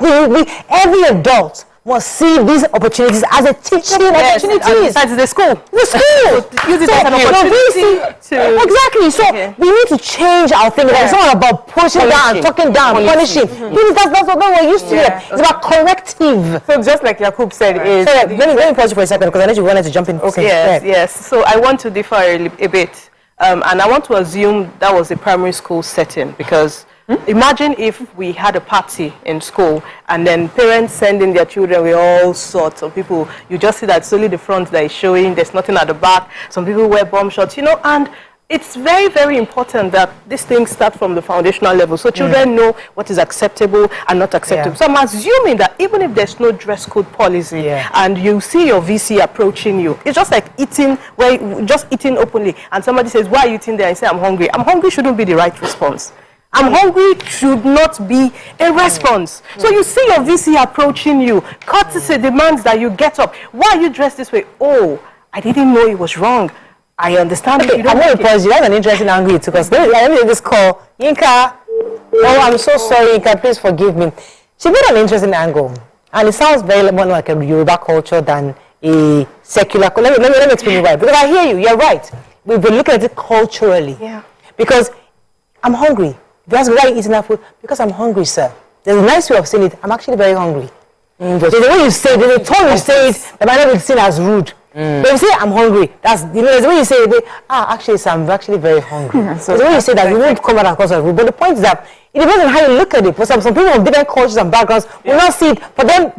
Speaker 1: Every adult must see these opportunities as a teaching opportunities.
Speaker 4: Besides the school.
Speaker 1: The school.
Speaker 4: Use it as an opportunity to...
Speaker 1: Exactly. So we need to change our thinking. It's not about pushing down, talking down, punishing. That's what we're used to here. It's about corrective.
Speaker 2: So just like Yakub said,
Speaker 1: let me pause you for a second, because I know you wanted to jump in.
Speaker 4: Okay. Yes. So I want to differ a bit. And I want to assume that was a primary school setting, because imagine if we had a party in school and then parents sending their children with all sorts of people. You just see that it's only the front that is showing, there's nothing at the back. Some people wear bomb shots, and it's very, very important that these things start from the foundational level, so children know what is acceptable and not acceptable. So I'm assuming that even if there's no dress code policy and you see your VC approaching you, it's just like eating, just eating openly, and somebody says, why are you eating there? And say, I'm hungry. I'm hungry shouldn't be the right response. I'm hungry should not be a response. So you see your VC approaching you. Courtesy demands that you get up. Why are you dressed this way? Oh, I didn't know it was wrong. I understand.
Speaker 1: Okay, I'm going to pause you. That's an interesting angle you took us. Let me take this call. Yinka. Oh, I'm so sorry, Yinka. Please forgive me. She made an interesting angle. And it sounds very more like a Yoruba culture than a secular. Let me explain why. Because I hear you. You're right. We've been looking at it culturally.
Speaker 4: Yeah.
Speaker 1: Because I'm hungry. If you ask me why you eating that food, because I'm hungry, sir. There's a nice way of saying it. I'm actually very hungry. There's the way you say it, there's the tone you say it, that might not be seen as rude. But if you say I'm hungry, that's, there's the way you say it, actually, sir, I'm actually very hungry. So the way you say that, you won't come out as rude. But the point is that it depends on how you look at it. For some people from different cultures and backgrounds will not see it. For them,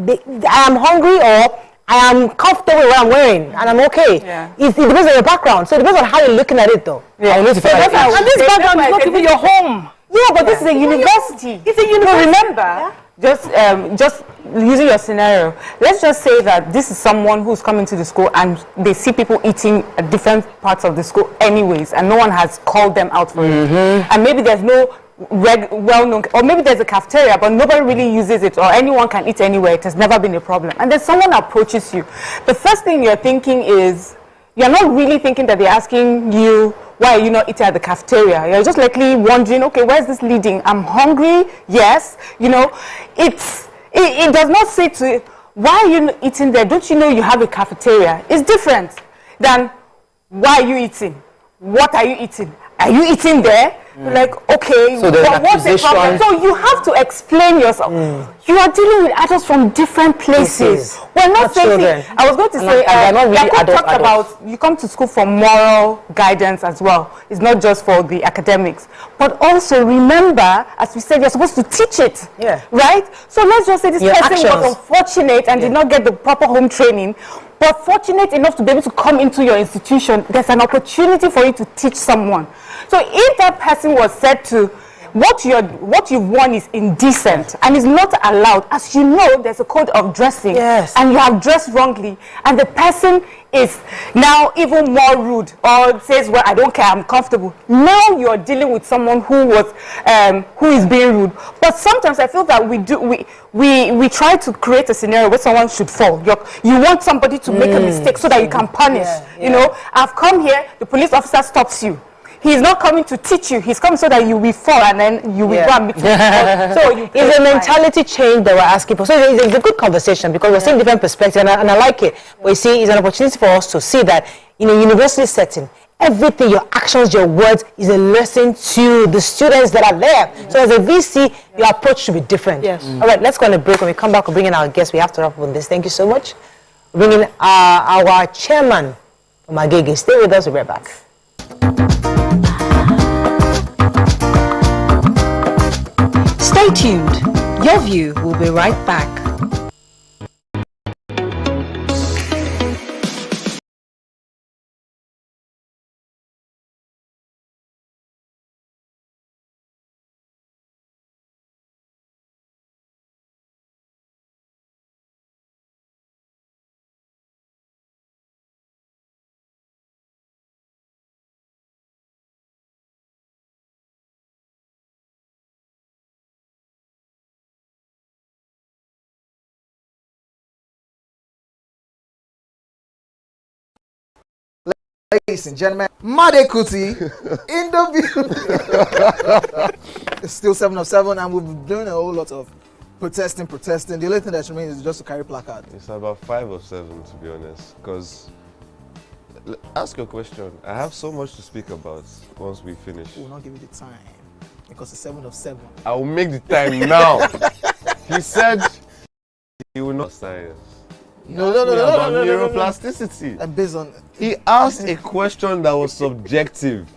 Speaker 1: I am hungry, or I am comfortable with what I'm wearing, and I'm okay. It depends on your background. So it depends on how you're looking at it, though.
Speaker 2: And this background is not even your home.
Speaker 1: Yeah, but this is a university.
Speaker 2: It's a university. No, remember, just using your scenario, let's just say that this is someone who's coming to the school and they see people eating at different parts of the school anyways, and no one has called them out for it. And maybe there's no well-known, or maybe there's a cafeteria, but nobody really uses it, or anyone can eat anywhere. It has never been a problem. And then someone approaches you. The first thing you're thinking is, you're not really thinking that they're asking you, why are you not eating at the cafeteria? You're just likely wondering, okay, where's this leading? I'm hungry, yes. It does not say to, why are you not eating there? Don't you know you have a cafeteria? It's different than, why are you eating? What are you eating? Are you eating there? Like, okay,
Speaker 3: so
Speaker 2: what's the problem? So you have to explain yourself. You are dealing with adults from different places. We're not saying, I was going to say, you come to school for moral guidance as well. It's not just for the academics. But also remember, as we said, you're supposed to teach it. Right? So let's just say this person was unfortunate and did not get the proper home training, but fortunate enough to be able to come into your institution. There's an opportunity for you to teach someone. So if that person was said to, what you've worn is indecent and is not allowed, as you know, there's a code of dressing, and you have dressed wrongly, and the person is now even more rude, or says, well, I don't care, I'm comfortable. Now you're dealing with someone who is being rude. But sometimes I feel that we try to create a scenario where someone should fall. You want somebody to make a mistake so that you can punish. You know, I've come here, the police officer stops you. He's not coming to teach you. He's coming so that you will fall and then you will go and meet him. So
Speaker 1: it's a mentality change that we're asking for. So it's a good conversation, because we're seeing different perspectives, and I like it. But you see, it's an opportunity for us to see that in a university setting, everything, your actions, your words is a lesson to the students that are there. So as a VC, your approach should be different.
Speaker 4: Yes.
Speaker 1: All right, let's go on a break. When we come back, we'll bring in our guests. We have to wrap up on this. Thank you so much. We'll bring in our chairman from Agege. Stay with us. We'll be right back.
Speaker 16: Stay tuned. Your View will be right back.
Speaker 6: Ladies and gentlemen, Made Kuti in the view. It's still 7 of 7, and we've been doing a whole lot of protesting. The only thing that remains is just to carry placard.
Speaker 17: It's about 5 of 7, to be honest. Because, ask your question. I have so much to speak about once we finish.
Speaker 6: We will not give you the time because it's 7 of 7.
Speaker 17: I will make the time now. He said he will not science.
Speaker 6: No.
Speaker 17: Neuroplasticity.
Speaker 6: And based on
Speaker 17: he asked a question that was subjective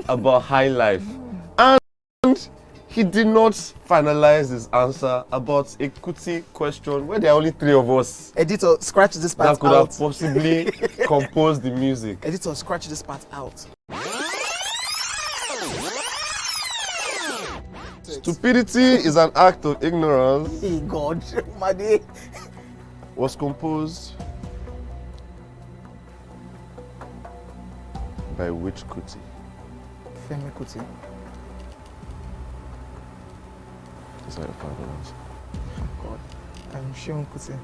Speaker 17: about high life, and he did not finalize his answer about a Kuti question where there are only 3 of us.
Speaker 6: Editor, scratch this part out.
Speaker 17: That could have possibly composed the music.
Speaker 6: Editor, scratch this part out.
Speaker 17: Stupidity is an act of ignorance.
Speaker 6: Hey God, Made.
Speaker 17: Was composed by which Kuti?
Speaker 6: Femi Kuti.
Speaker 17: Is that your final answer?
Speaker 6: Oh God, I'm Shion Kuti.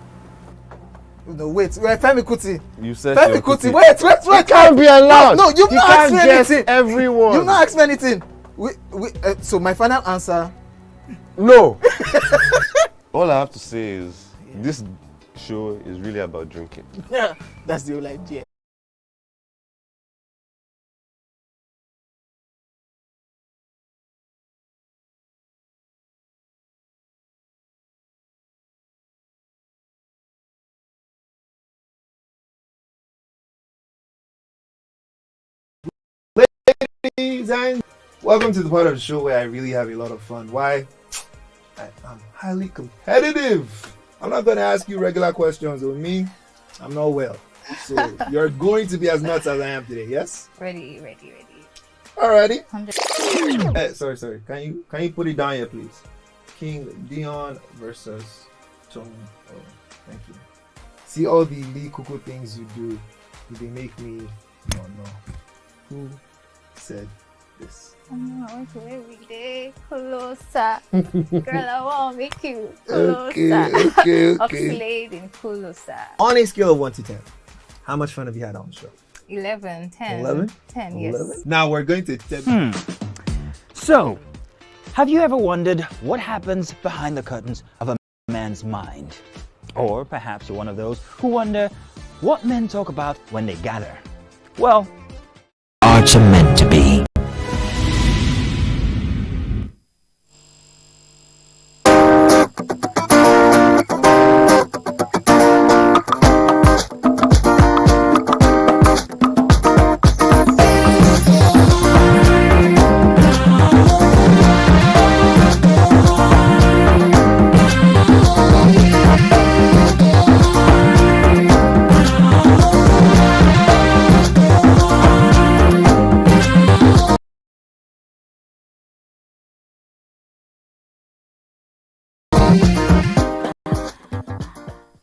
Speaker 6: No, wait, Femi Kuti.
Speaker 17: You said
Speaker 6: Femi Kuti. Wait.
Speaker 17: It can't be allowed.
Speaker 6: No, you've not asked me anything.
Speaker 17: Everyone.
Speaker 6: You've not asked me anything. So my final answer.
Speaker 17: No. All I have to say is this show is really about drinking.
Speaker 6: Yeah, that's the whole idea.
Speaker 18: Ladies and welcome to the part of the show where I really have a lot of fun. Why? I'm highly competitive. I'm not going to ask you regular questions on me. I'm not well. So you're going to be as nuts as I am today, yes?
Speaker 19: Ready.
Speaker 18: Alrighty. Hey, sorry. Can you put it down here, please? King Dion versus Tone. Oh, thank you. See all the Lee Kuku things you do. They make me no. Who said this?
Speaker 19: I want to every day closer. Girl, I want to make you closer.
Speaker 18: Okay.
Speaker 19: Oxalating closer.
Speaker 18: On a scale of 1 to 10, how much fun have you had on the show?
Speaker 19: 11, 10.
Speaker 18: 11?
Speaker 19: 10, yes.
Speaker 18: 11? Now we're going to
Speaker 9: So, have you ever wondered what happens behind the curtains of a man's mind? Or perhaps you're one of those who wonder what men talk about when they gather. Well,
Speaker 7: Arts are meant to be.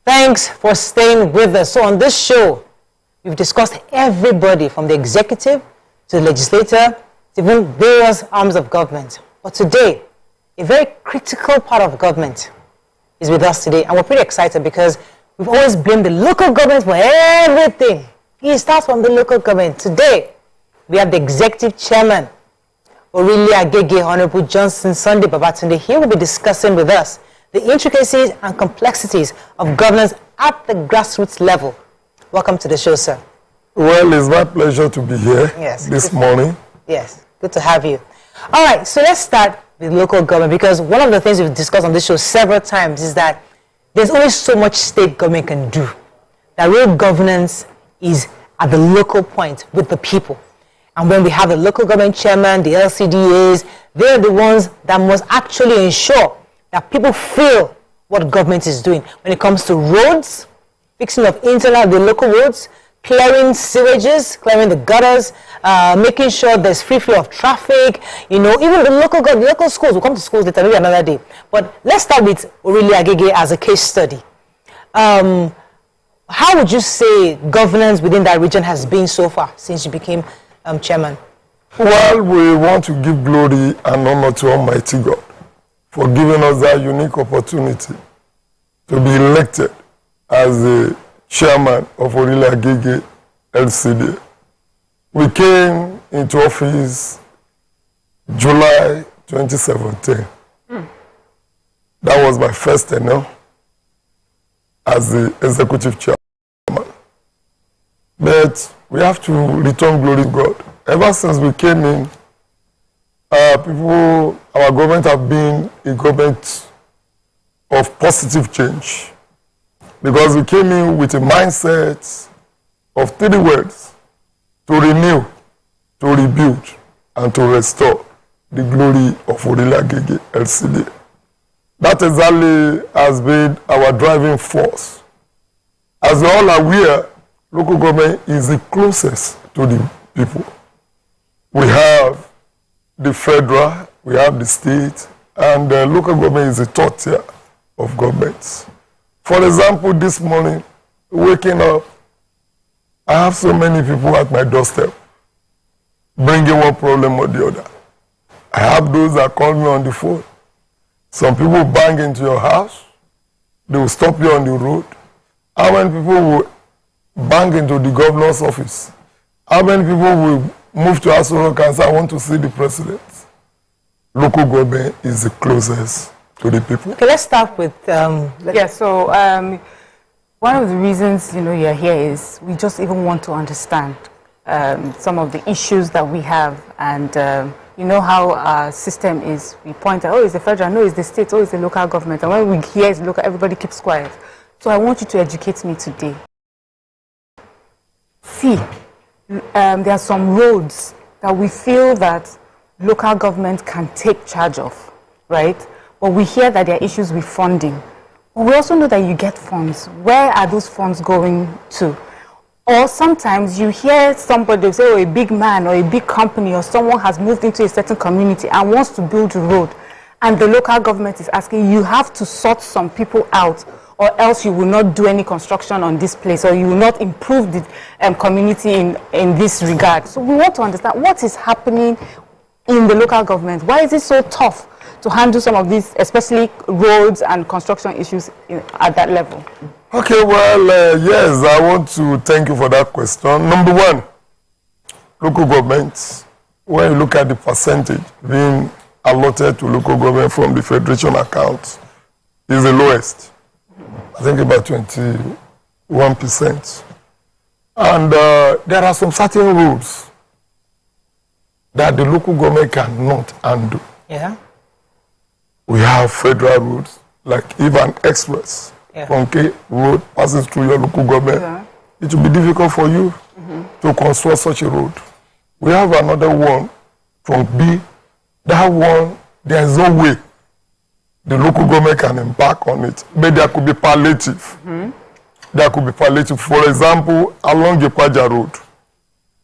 Speaker 1: Thanks for staying with us. So on this show, we've discussed everybody from the executive to the legislature to even various arms of government. But today, a very critical part of government is with us today. And we're pretty excited because we've always blamed the local government for everything. It starts from the local government. Today, we have the executive chairman, Orile Agege, Honorable Johnson Sunday Babatunde. He will be discussing with us the intricacies and complexities of governance at the grassroots level. Welcome to the show, sir.
Speaker 20: Well, it's my pleasure to be here this morning.
Speaker 1: Yes, good to have you. All right, so let's start with local government, because one of the things we've discussed on this show several times is that there's only so much state government can do. That real governance is at the local point with the people. And when we have the local government chairman, the LCDAs, they're the ones that must actually ensure that people feel what government is doing when it comes to roads, fixing of the local roads, clearing sewages, clearing the gutters, making sure there's free flow of traffic, even the local schools. We'll come to schools later, maybe another day. But let's start with Orile Agege as a case study. How would you say governance within that region has been so far since you became chairman?
Speaker 20: Well, we want to give glory and honor to Almighty God for giving us that unique opportunity to be elected as the chairman of Orile Agege LCD. We came into office July 2017. That was my first tenure as the executive chairman. But we have to return glory to God. Ever since we came in, our government have been a government of positive change, because we came in with a mindset of 3 words: to renew, to rebuild, and to restore the glory of Orile Agege LCD. That exactly has been our driving force. As we're all aware, local government is the closest to the people. We have the federal, we have the state, and local government is the third tier of governments. For example, this morning, waking up, I have so many people at my doorstep, bringing one problem or the other. I have those that call me on the phone. Some people bang into your house, they will stop you on the road. How many people will bang into the governor's office? How many people will move to Asoro and say, I want to see the president? Local government is the closest to the people.
Speaker 1: Okay, let's start with...
Speaker 2: one of the reasons, you're here is we just even want to understand some of the issues that we have, and how our system is. We point out, it's the federal, no, it's the state, it's the local government, and when we hear it's local, everybody keeps quiet. So I want you to educate me today. See, there are some roads that we feel that local government can take charge of, right? But we hear that there are issues with funding. But we also know that you get funds. Where are those funds going to? Or sometimes you hear somebody say, a big man or a big company or someone has moved into a certain community and wants to build a road. And the local government is asking, you have to sort some people out, or else you will not do any construction on this place, or you will not improve the community in this regard. So we want to understand what is happening in the local government. Why is it so tough to handle some of these, especially roads and construction issues at that level?
Speaker 20: Okay, well, yes, I want to thank you for that question. Number one, local governments, when you look at the percentage being allotted to local government from the federation accounts, is the lowest. I think about 21%. And there are some certain rules that the local government cannot undo.
Speaker 1: Yeah.
Speaker 20: We have federal roads, like even express from K road passes through your local government. It will be difficult for you to construct such a road. We have another one from B. That one, there is no way the local government can embark on it. But there could be palliative. There could be palliative. For example, along the Kwaja Road,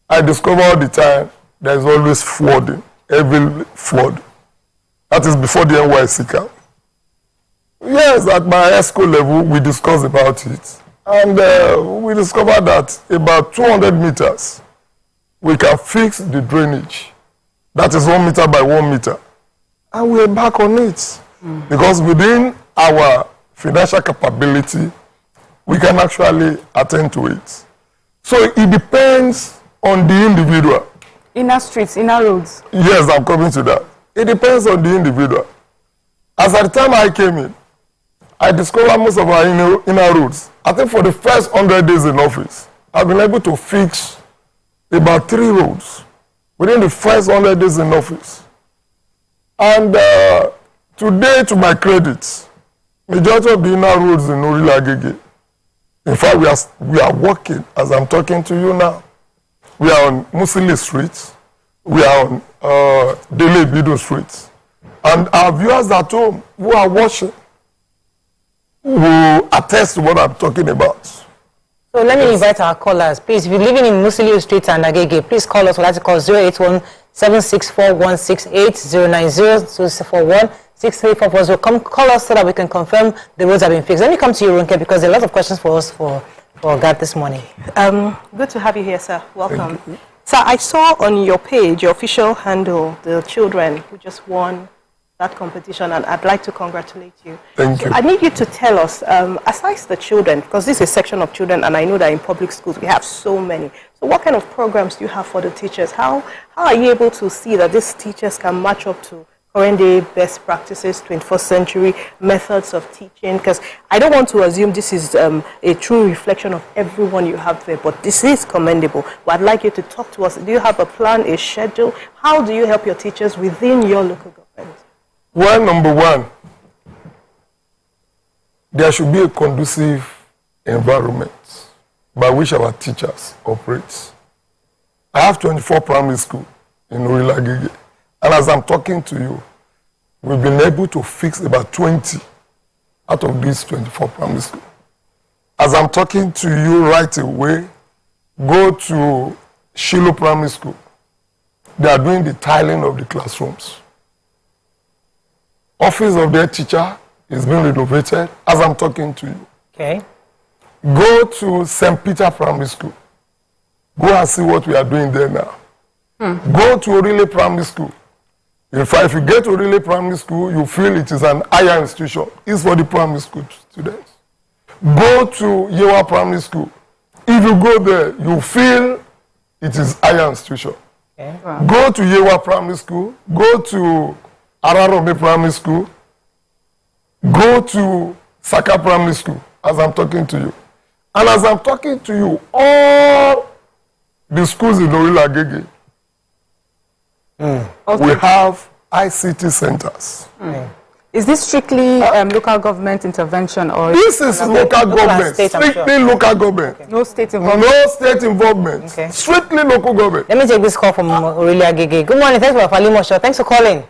Speaker 20: I discover all the time there is always flooding, heavy flood. That is before the NYC camp. Yes, at my ESCO level, we discussed about it. And we discovered that about 200 meters, we can fix the drainage. That is 1 meter by 1 meter. And we're back on it. Because within our financial capability, we can actually attend to it. So it depends on the individual.
Speaker 2: Inner streets, inner roads.
Speaker 20: Yes, I'm coming to that. It depends on the individual. As at the time I came in, I discovered most of our inner roads. I think for the first 100 days in office, I've been able to fix about 3 roads within the first 100 days in office. And today, to my credit, majority of the inner roads in Orila Agege, in fact, we are working as I'm talking to you now. We are on Musili Street. We are on Dele Bido Street. And our viewers at home who are watching will attest to what I'm talking about.
Speaker 1: So let me invite our callers. Please, if you're living in Musili Street and Agege, please call us. We'd like to call 081-764-168-090-241-6344. So come call us so that we can confirm the roads have been fixed. Let me come to you, Ronke, because there are a lot of questions for us for God this morning.
Speaker 4: Good to have you here, sir. Welcome. Sir, I saw on your page, your official handle, the children who just won that competition, and I'd like to congratulate you.
Speaker 20: Thank you.
Speaker 4: I need you to tell us, aside the children, because this is a section of children, and I know that in public schools we have so many. So what kind of programs do you have for the teachers? How are you able to see that these teachers can match up to current day best practices, 21st century methods of teaching? Because I don't want to assume this is a true reflection of everyone you have there, but this is commendable. But I'd like you to talk to us. Do you have a plan, a schedule? How do you help your teachers within your local government?
Speaker 20: Well, number one, there should be a conducive environment by which our teachers operate. I have 24 primary schools in Orila Agege, and as I'm talking to you, we've been able to fix about 20 out of these 24 primary schools. As I'm talking to you right away, go to Shiloh Primary School. They are doing the tiling of the classrooms. Office of their teacher is being renovated as I'm talking to you.
Speaker 1: Okay.
Speaker 20: Go to St. Peter Primary School. Go and see what we are doing there now. Go to Orile Primary School. In fact, if you get to Orile Primary School, you feel it is an higher institution. It's for the primary school students. Go to Yewa Primary School. If you go there, you feel it is higher institution.
Speaker 1: Okay.
Speaker 20: Go to Yewa Primary School. Go to Ararobe Primary School. Go to Saka Primary School, as I'm talking to you. And as I'm talking to you, all the schools in Orila Agege, we have ICT centers.
Speaker 2: Is this strictly local government intervention, or
Speaker 20: this is local government, strictly local government.
Speaker 2: Okay. No state involvement?
Speaker 20: No state involvement.
Speaker 1: Okay.
Speaker 20: Strictly local government.
Speaker 1: Let me take this call from Orila Agege. Good morning. Thanks for Falimosho. Thanks for calling.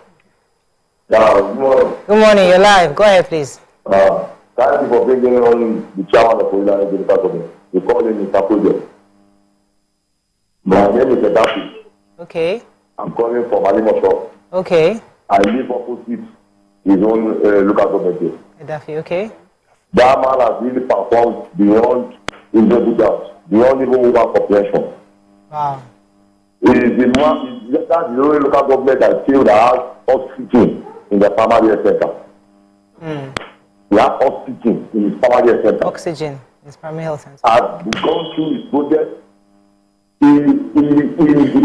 Speaker 11: Good morning.
Speaker 1: Good morning. You're live. Go ahead, please.
Speaker 11: Thank you for bringing on the chairman of Orila Agege Department. We call him Mr. Project. My name is Edafi.
Speaker 1: Okay.
Speaker 11: I'm calling from Alimosho.
Speaker 1: Okay.
Speaker 11: I live opposite his own local government here.
Speaker 1: Edafi, okay.
Speaker 11: That man has really performed beyond his doubt, beyond even human comprehension.
Speaker 1: Wow.
Speaker 11: That's the only local government I feel that has oxygen in the primary health center. We have oxygen in his primary health center.
Speaker 1: Oxygen in his primary health center.
Speaker 11: I've gone through his project. He is the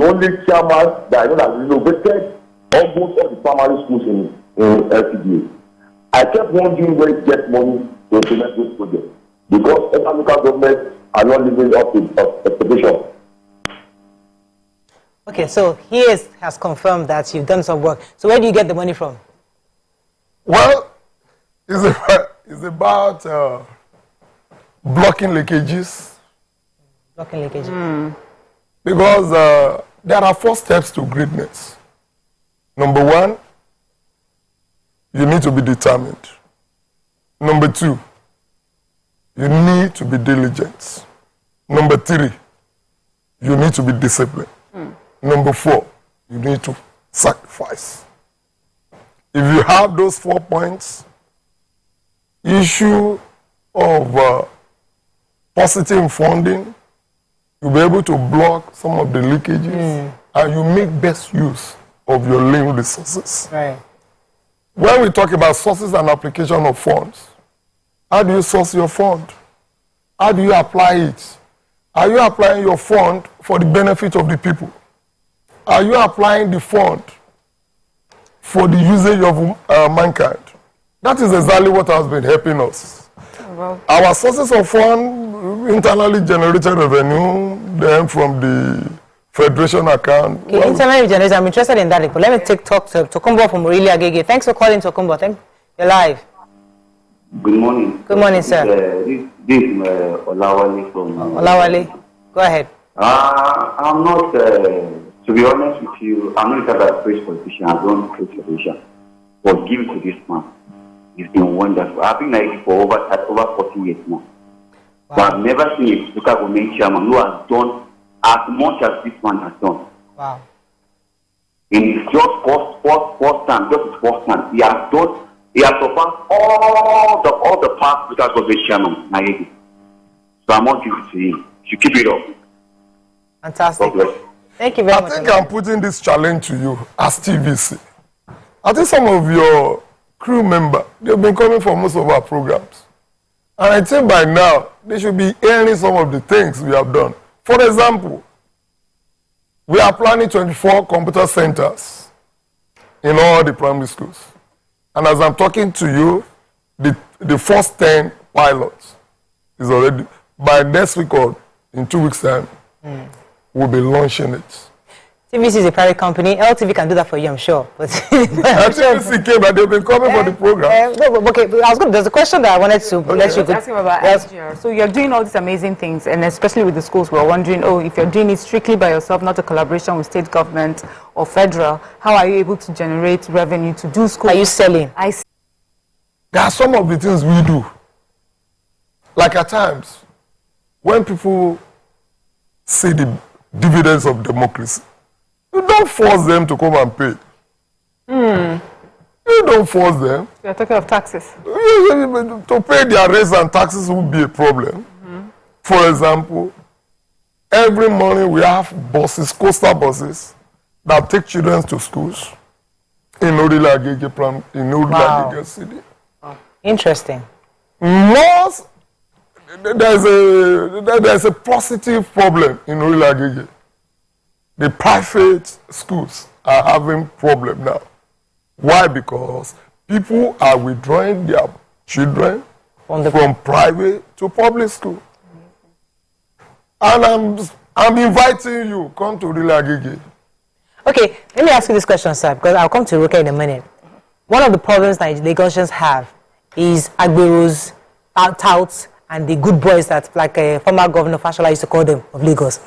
Speaker 11: only chairman that I know that renovated almost all the primary schools in LCDA. I kept wondering where he gets money to implement this project because other local governments are not living up to expectation.
Speaker 1: Okay, so he has confirmed that you've done some work. So where do you get the money from?
Speaker 20: Well, it's about blocking leakages.
Speaker 1: Blocking leakages.
Speaker 20: Because there are 4 steps to greatness. Number 1, you need to be determined. Number 2, you need to be diligent. Number 3, you need to be disciplined. Number 4, you need to sacrifice. If you have those 4 points, issue of positive funding, you'll be able to block some of the leakages and you make best use of your lean resources.
Speaker 1: Right.
Speaker 20: When we talk about sources and application of funds, how do you source your fund? How do you apply it? Are you applying your fund for the benefit of the people? Are you applying the fund for the usage of mankind? That is exactly what has been helping us.
Speaker 2: Well,
Speaker 20: our sources of fund, internally generated revenue, then from the federation account.
Speaker 1: Okay, internet regeneration, I'm interested in that, but let me talk to Tokumbo from Really Agege. Thanks for calling, Tokumbo. You're live.
Speaker 21: Good morning.
Speaker 1: Good morning, sir.
Speaker 21: This is Olawale from...
Speaker 1: Olawale, go ahead.
Speaker 21: I'm not, to be honest with you, I'm not a praise politician. I don't praise politician. But give it to this man. He's been wonderful. I've been like for over 40 years now. Wow. But I've never seen a local government chairman who has done as much as this man has done.
Speaker 1: Wow.
Speaker 21: In his first time, he has surpassed all the past local government chairman, Nairobi. So I'm not giving to him. You keep it up.
Speaker 1: Fantastic. Thank you very much.
Speaker 20: I think I'm putting this challenge to you as TVC. I think some of your crew members, they've been coming for most of our programs. And I think by now, they should be hearing some of the things we have done. For example, we are planning 24 computer centers in all the primary schools. And as I'm talking to you, the first 10 pilots is already, by next week or in 2 weeks' time, we'll be launching it.
Speaker 1: TVC is a private company. LTV can do that for you, I'm sure. But
Speaker 20: TVC came, but they've been coming for the program.
Speaker 1: Okay, I was good. There's a question that I wanted to let you go.
Speaker 2: Asking about SGR. So you're doing all these amazing things, and especially with the schools, we're wondering, if you're doing it strictly by yourself, not a collaboration with state government or federal, how are you able to generate revenue to do schools?
Speaker 1: Are you selling?
Speaker 20: There are some of the things we do. Like at times, when people see the dividends of democracy, you don't force them to come and pay. You don't force them.
Speaker 2: You're talking of taxes.
Speaker 20: To pay their rates and taxes would be a problem. For example, every morning we have buses, coastal buses, that take children to schools in Orila Agege City.
Speaker 1: Interesting.
Speaker 20: There's a positive problem in Orila Agege. The private schools are having problem now. Why? Because people are withdrawing their children from private to public school. And I'm inviting you, come to Orila Agege.
Speaker 1: Okay, let me ask you this question, sir, because I'll come to Roke in a minute. One of the problems that Lagosians have is Agberos, touts, and the good boys that, like former Governor Fashola used to call them, of Lagos.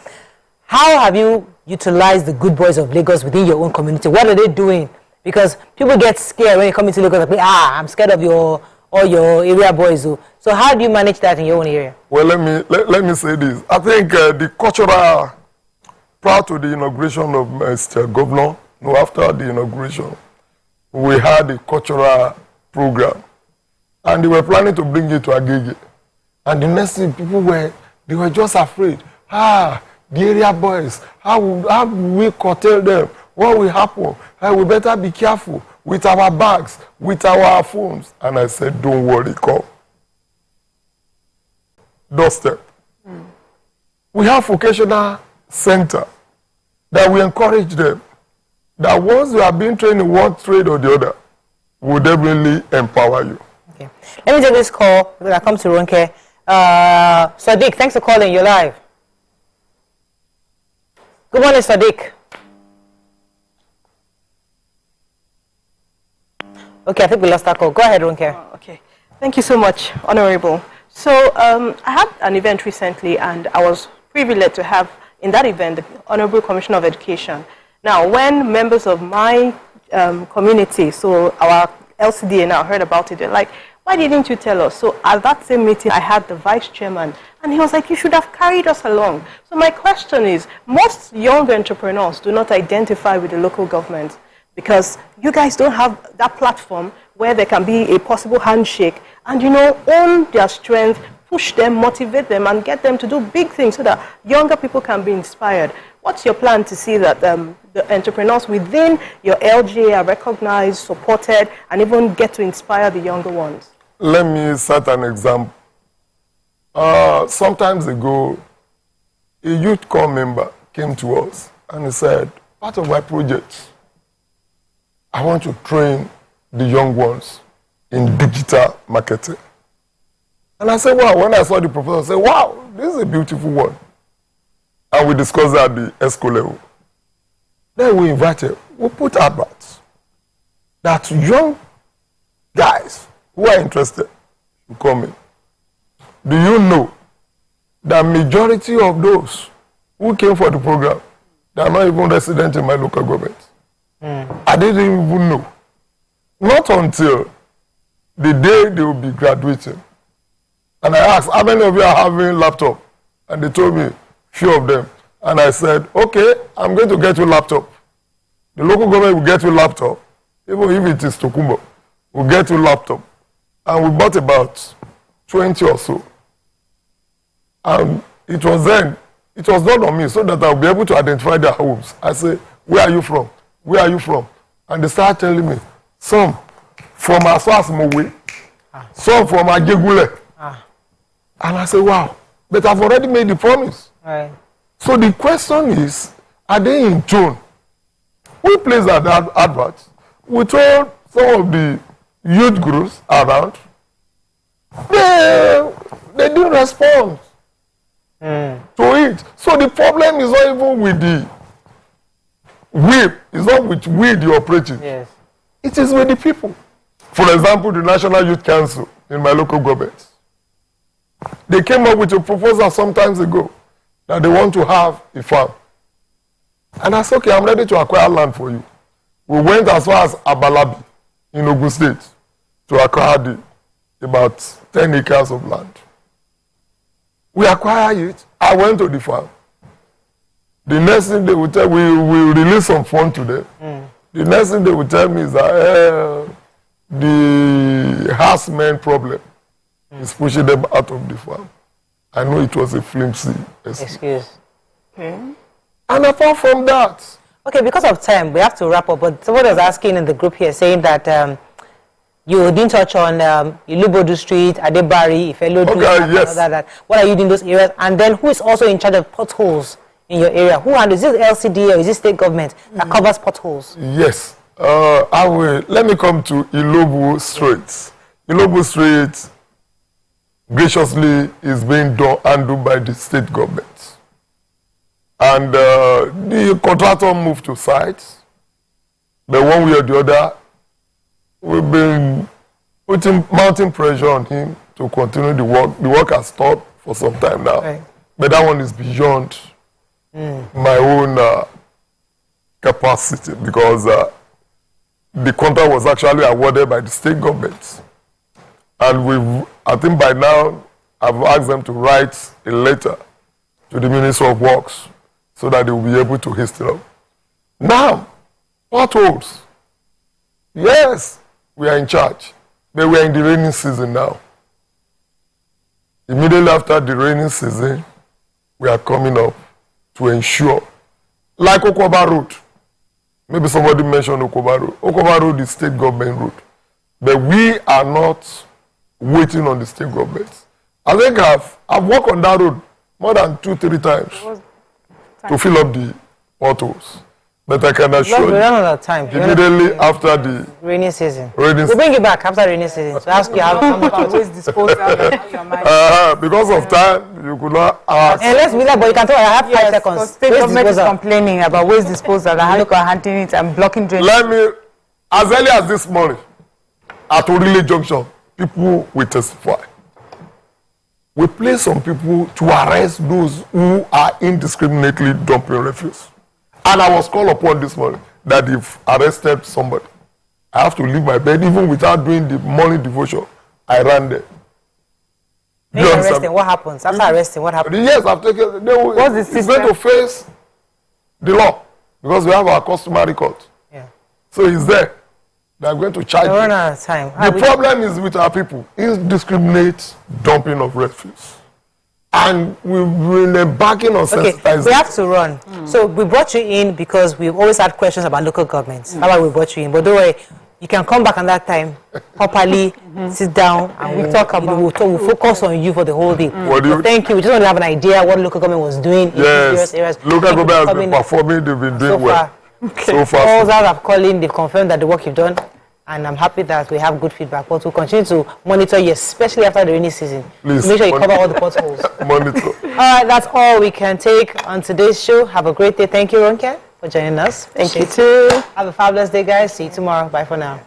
Speaker 1: How have you utilized the good boys of Lagos within your own community? What are they doing? Because people get scared when you come into Lagos, like, I'm scared of all your area boys. So how do you manage that in your own area?
Speaker 20: Well, let me say this. I think the cultural, prior to the inauguration of Mr. Governor, after the inauguration, we had a cultural program. And they were planning to bring it to Agege. And the next thing, they were just afraid. The area boys, how will we curtail them? What will happen? We better be careful with our bags, with our phones. And I said, don't worry, come. Doorstep. We have vocational center that we encourage them. That once you are being trained in one trade or the other, will definitely empower you.
Speaker 1: Okay. Let me take this call because I come to Ronke. Sadiq, thanks for calling. You're live. Good morning, Sadiq. Okay, I think we lost that call. Go ahead, Ronke.
Speaker 4: Okay. Thank you so much, Honorable. So I had an event recently, and I was privileged to have, in that event, the Honorable Commissioner of Education. Now, when members of my community, so our LCDA now heard about it, they're like, why didn't you tell us? So at that same meeting, I had the vice chairman, and he was like, you should have carried us along. So my question is, most young entrepreneurs do not identify with the local government because you guys don't have that platform where there can be a possible handshake and, own their strength, push them, motivate them, and get them to do big things so that younger people can be inspired. What's your plan to see that the entrepreneurs within your LGA are recognized, supported, and even get to inspire the younger ones?
Speaker 20: Let me set an example. Sometimes ago, a youth corps member came to us and he said, part of my project, I want to train the young ones in digital marketing. And I said, wow, when I saw the proposal, I said, wow, this is a beautiful one. and we discussed at the ESCO level. Then we put adverts that young guys who are interested to come in. Do you know the majority of those who came for the program, they are not even resident in my local government? I didn't even know. Not until the day they will be graduating. And I asked, how many of you are having laptop? And they told me, few of them. And I said, okay, I'm going to get you a laptop. The local government will get you a laptop, even if it is Tokumbo, we'll get you a laptop. And we bought about 20 or so. And it was not on me, so that I'll be able to identify their homes. I say, where are you from? Where are you from? And they started telling me, some from Aswasmowe, some from Ajegule. And I said, wow, but I've already made the promise.
Speaker 1: Right.
Speaker 20: So the question is, are they in tune? We placed that advert. We told some of the youth groups around. They didn't respond to it. So the problem is not even with the whip. It's not with we, the operating.
Speaker 1: Yes.
Speaker 20: It is with the people. For example, the National Youth Council in my local government. They came up with a proposal some time ago that they want to have a farm. And I said, okay, I'm ready to acquire land for you. We went as far as Abalabi in Ogun State to acquire about 10 acres of land. We acquired it. I went to the farm. The next thing they would tell me, we release some funds to them. The next thing they would tell me is that the harassment problem is pushing them out of the farm. I know it was a flimsy
Speaker 1: excuse. Okay.
Speaker 20: And apart from that.
Speaker 1: Okay, because of time, we have to wrap up. But someone was asking in the group here saying that you didn't touch on Ilubodu Street, Adebari, Ifelodu,
Speaker 20: yes.
Speaker 1: that. What are you doing in those areas? And then who is also in charge of potholes in your area? Who handles, is this LCD or is this state government that covers potholes?
Speaker 20: Yes. I will. Let me come to Ilobu Street. Ilobu Street graciously is being handled by the state government. And the contractor moved to sites. But one way or the other, we've been mounting pressure on him to continue the work. The work has stopped for some time now. Right. But that one is beyond my own capacity, because the contract was actually awarded by the state government. And I think by now, I've asked them to write a letter to the Minister of Works so that they will be able to hasten up. Now, potholes. Yes, we are in charge, but we are in the rainy season now. Immediately after the rainy season, we are coming up to ensure, like Okoba Road. Maybe somebody mentioned Okoba Road. Okoba Road is state government road, but we are not waiting on the state government. I think I've walked on that road more than 2-3 times to fill up the potholes. But I can assure you, immediately after the
Speaker 1: rainy season, we'll bring you back after rainy season to ask you how much waste disposal.
Speaker 20: Because of time, you could not ask.
Speaker 1: And let's be there, but you can tell I have 5 seconds.
Speaker 2: State government is complaining about waste disposal and how they are handling it and blocking drainage.
Speaker 20: Let me, as early as this morning, at Orile Junction, people will testify. We place some people to arrest those who are indiscriminately dumping refuse. And I was called upon this morning that if arrested somebody, I have to leave my bed even without doing the morning devotion. I ran there.
Speaker 1: Arresting, what happens? After arresting, what happens?
Speaker 20: Yes, I've taken.
Speaker 1: What's the system?
Speaker 20: He's going to face the law because we have our customary court.
Speaker 1: Yeah.
Speaker 20: So he's there. They are going to charge
Speaker 1: run out of time.
Speaker 20: The problem is with our people, indiscriminate dumping of refuse. And we've been embarking on sensitizing.
Speaker 1: We have to run. So we brought you in because we've always had questions about local governments. That's why we brought you in. But don't worry, you can come back another time, properly sit down, and we'll talk about we'll focus on you for the whole day. So thank you. We just want to have an idea what local government was doing in various areas.
Speaker 20: Local government has been performing, they've been doing well.
Speaker 1: So far. All that have called in, they've confirmed that the work you've done And I'm happy that we have good feedback, but we'll continue to monitor you, especially after the rainy season.
Speaker 20: Please,
Speaker 1: make sure you cover all the potholes.
Speaker 20: Monitor.
Speaker 1: All right, that's all we can take on today's show. Have a great day. Thank you, Ronke, for joining us.
Speaker 4: Thank you too.
Speaker 1: Have a fabulous day, guys. See you tomorrow. Bye for now.